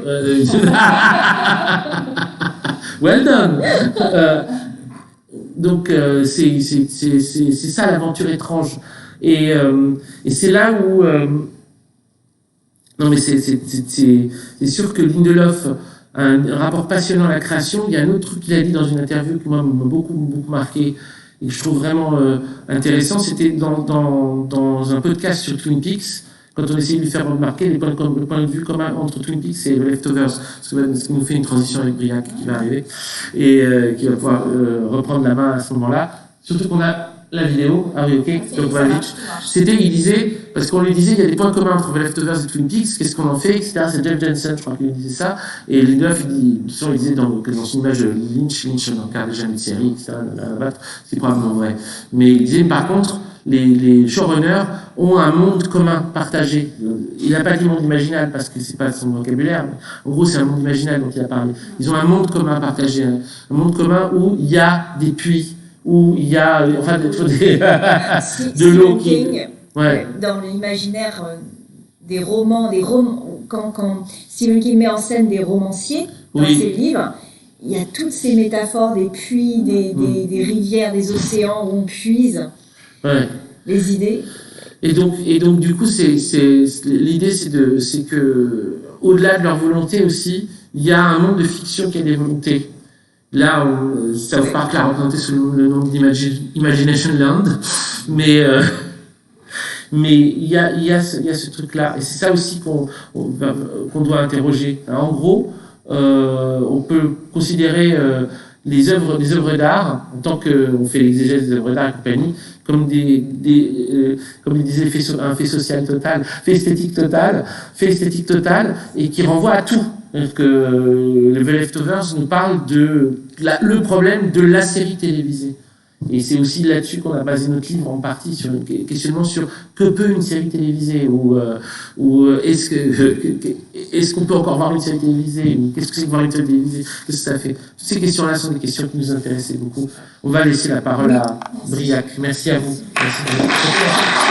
Well done. Donc c'est ça l'aventure étrange. Et c'est là où. Non mais c'est sûr que Lindelof a un rapport passionnant à la création. Il y a un autre truc qu'il a dit dans une interview qui moi m'a beaucoup marqué et que je trouve vraiment intéressant. C'était dans un podcast sur Twin Peaks, quand on essayait de lui faire remarquer le point de vue commun entre Twin Peaks et The Leftovers, ce qui nous fait une transition avec Briac qui va arriver et qui va pouvoir reprendre la main à ce moment-là. Surtout qu'on a la vidéo. Ah oui, ok. Donc voilà. Il disait, parce qu'on lui disait, il y a des points communs entre The Leftovers et Twin Peaks, qu'est-ce qu'on en fait, etc. C'est Jeff Jensen, je crois qu'il disait ça. Et Lindelof, il disait dans son image de Lynch n'a encore jamais de série, etc. C'est probablement vrai. Mais il disait, par contre, les showrunners ont un monde commun partagé. Il n'a pas dit monde imaginal parce que c'est pas son vocabulaire. Mais en gros, c'est un monde imaginal dont il a parlé. Ils ont un monde commun partagé, un monde commun où il y a des puits, où il y a enfin de l'eau qui. Ouais. Dans l'imaginaire des romans, quand Stephen King met en scène des romanciers dans ses livres, il y a toutes ces métaphores des puits, des rivières, des océans où on puise les idées. Et donc du coup, l'idée, c'est que au-delà de leur volonté aussi, il y a un monde de fiction qui a des volontés. Là, South Park l'a représenté sous le nom d'Imagination Land, mais il y a ce truc-là, et c'est ça aussi qu'on doit interroger. En gros, on peut considérer les œuvres d'art, en tant qu'on fait l'exégèse des œuvres d'art et compagnie, comme comme il disait, un fait social total, fait esthétique total, et qui renvoie à tout. C'est-à-dire que The Leftovers nous parle de le problème de la série télévisée. Et c'est aussi là-dessus qu'on a basé notre livre en partie, sur un questionnement sur que peut une série télévisée, ou est-ce qu'on peut encore voir une série télévisée, ou qu'est-ce que c'est que voir une série télévisée, qu'est-ce que ça fait. Toutes ces questions-là sont des questions qui nous intéressaient beaucoup. On va laisser la parole à Briac. Merci à vous. Merci.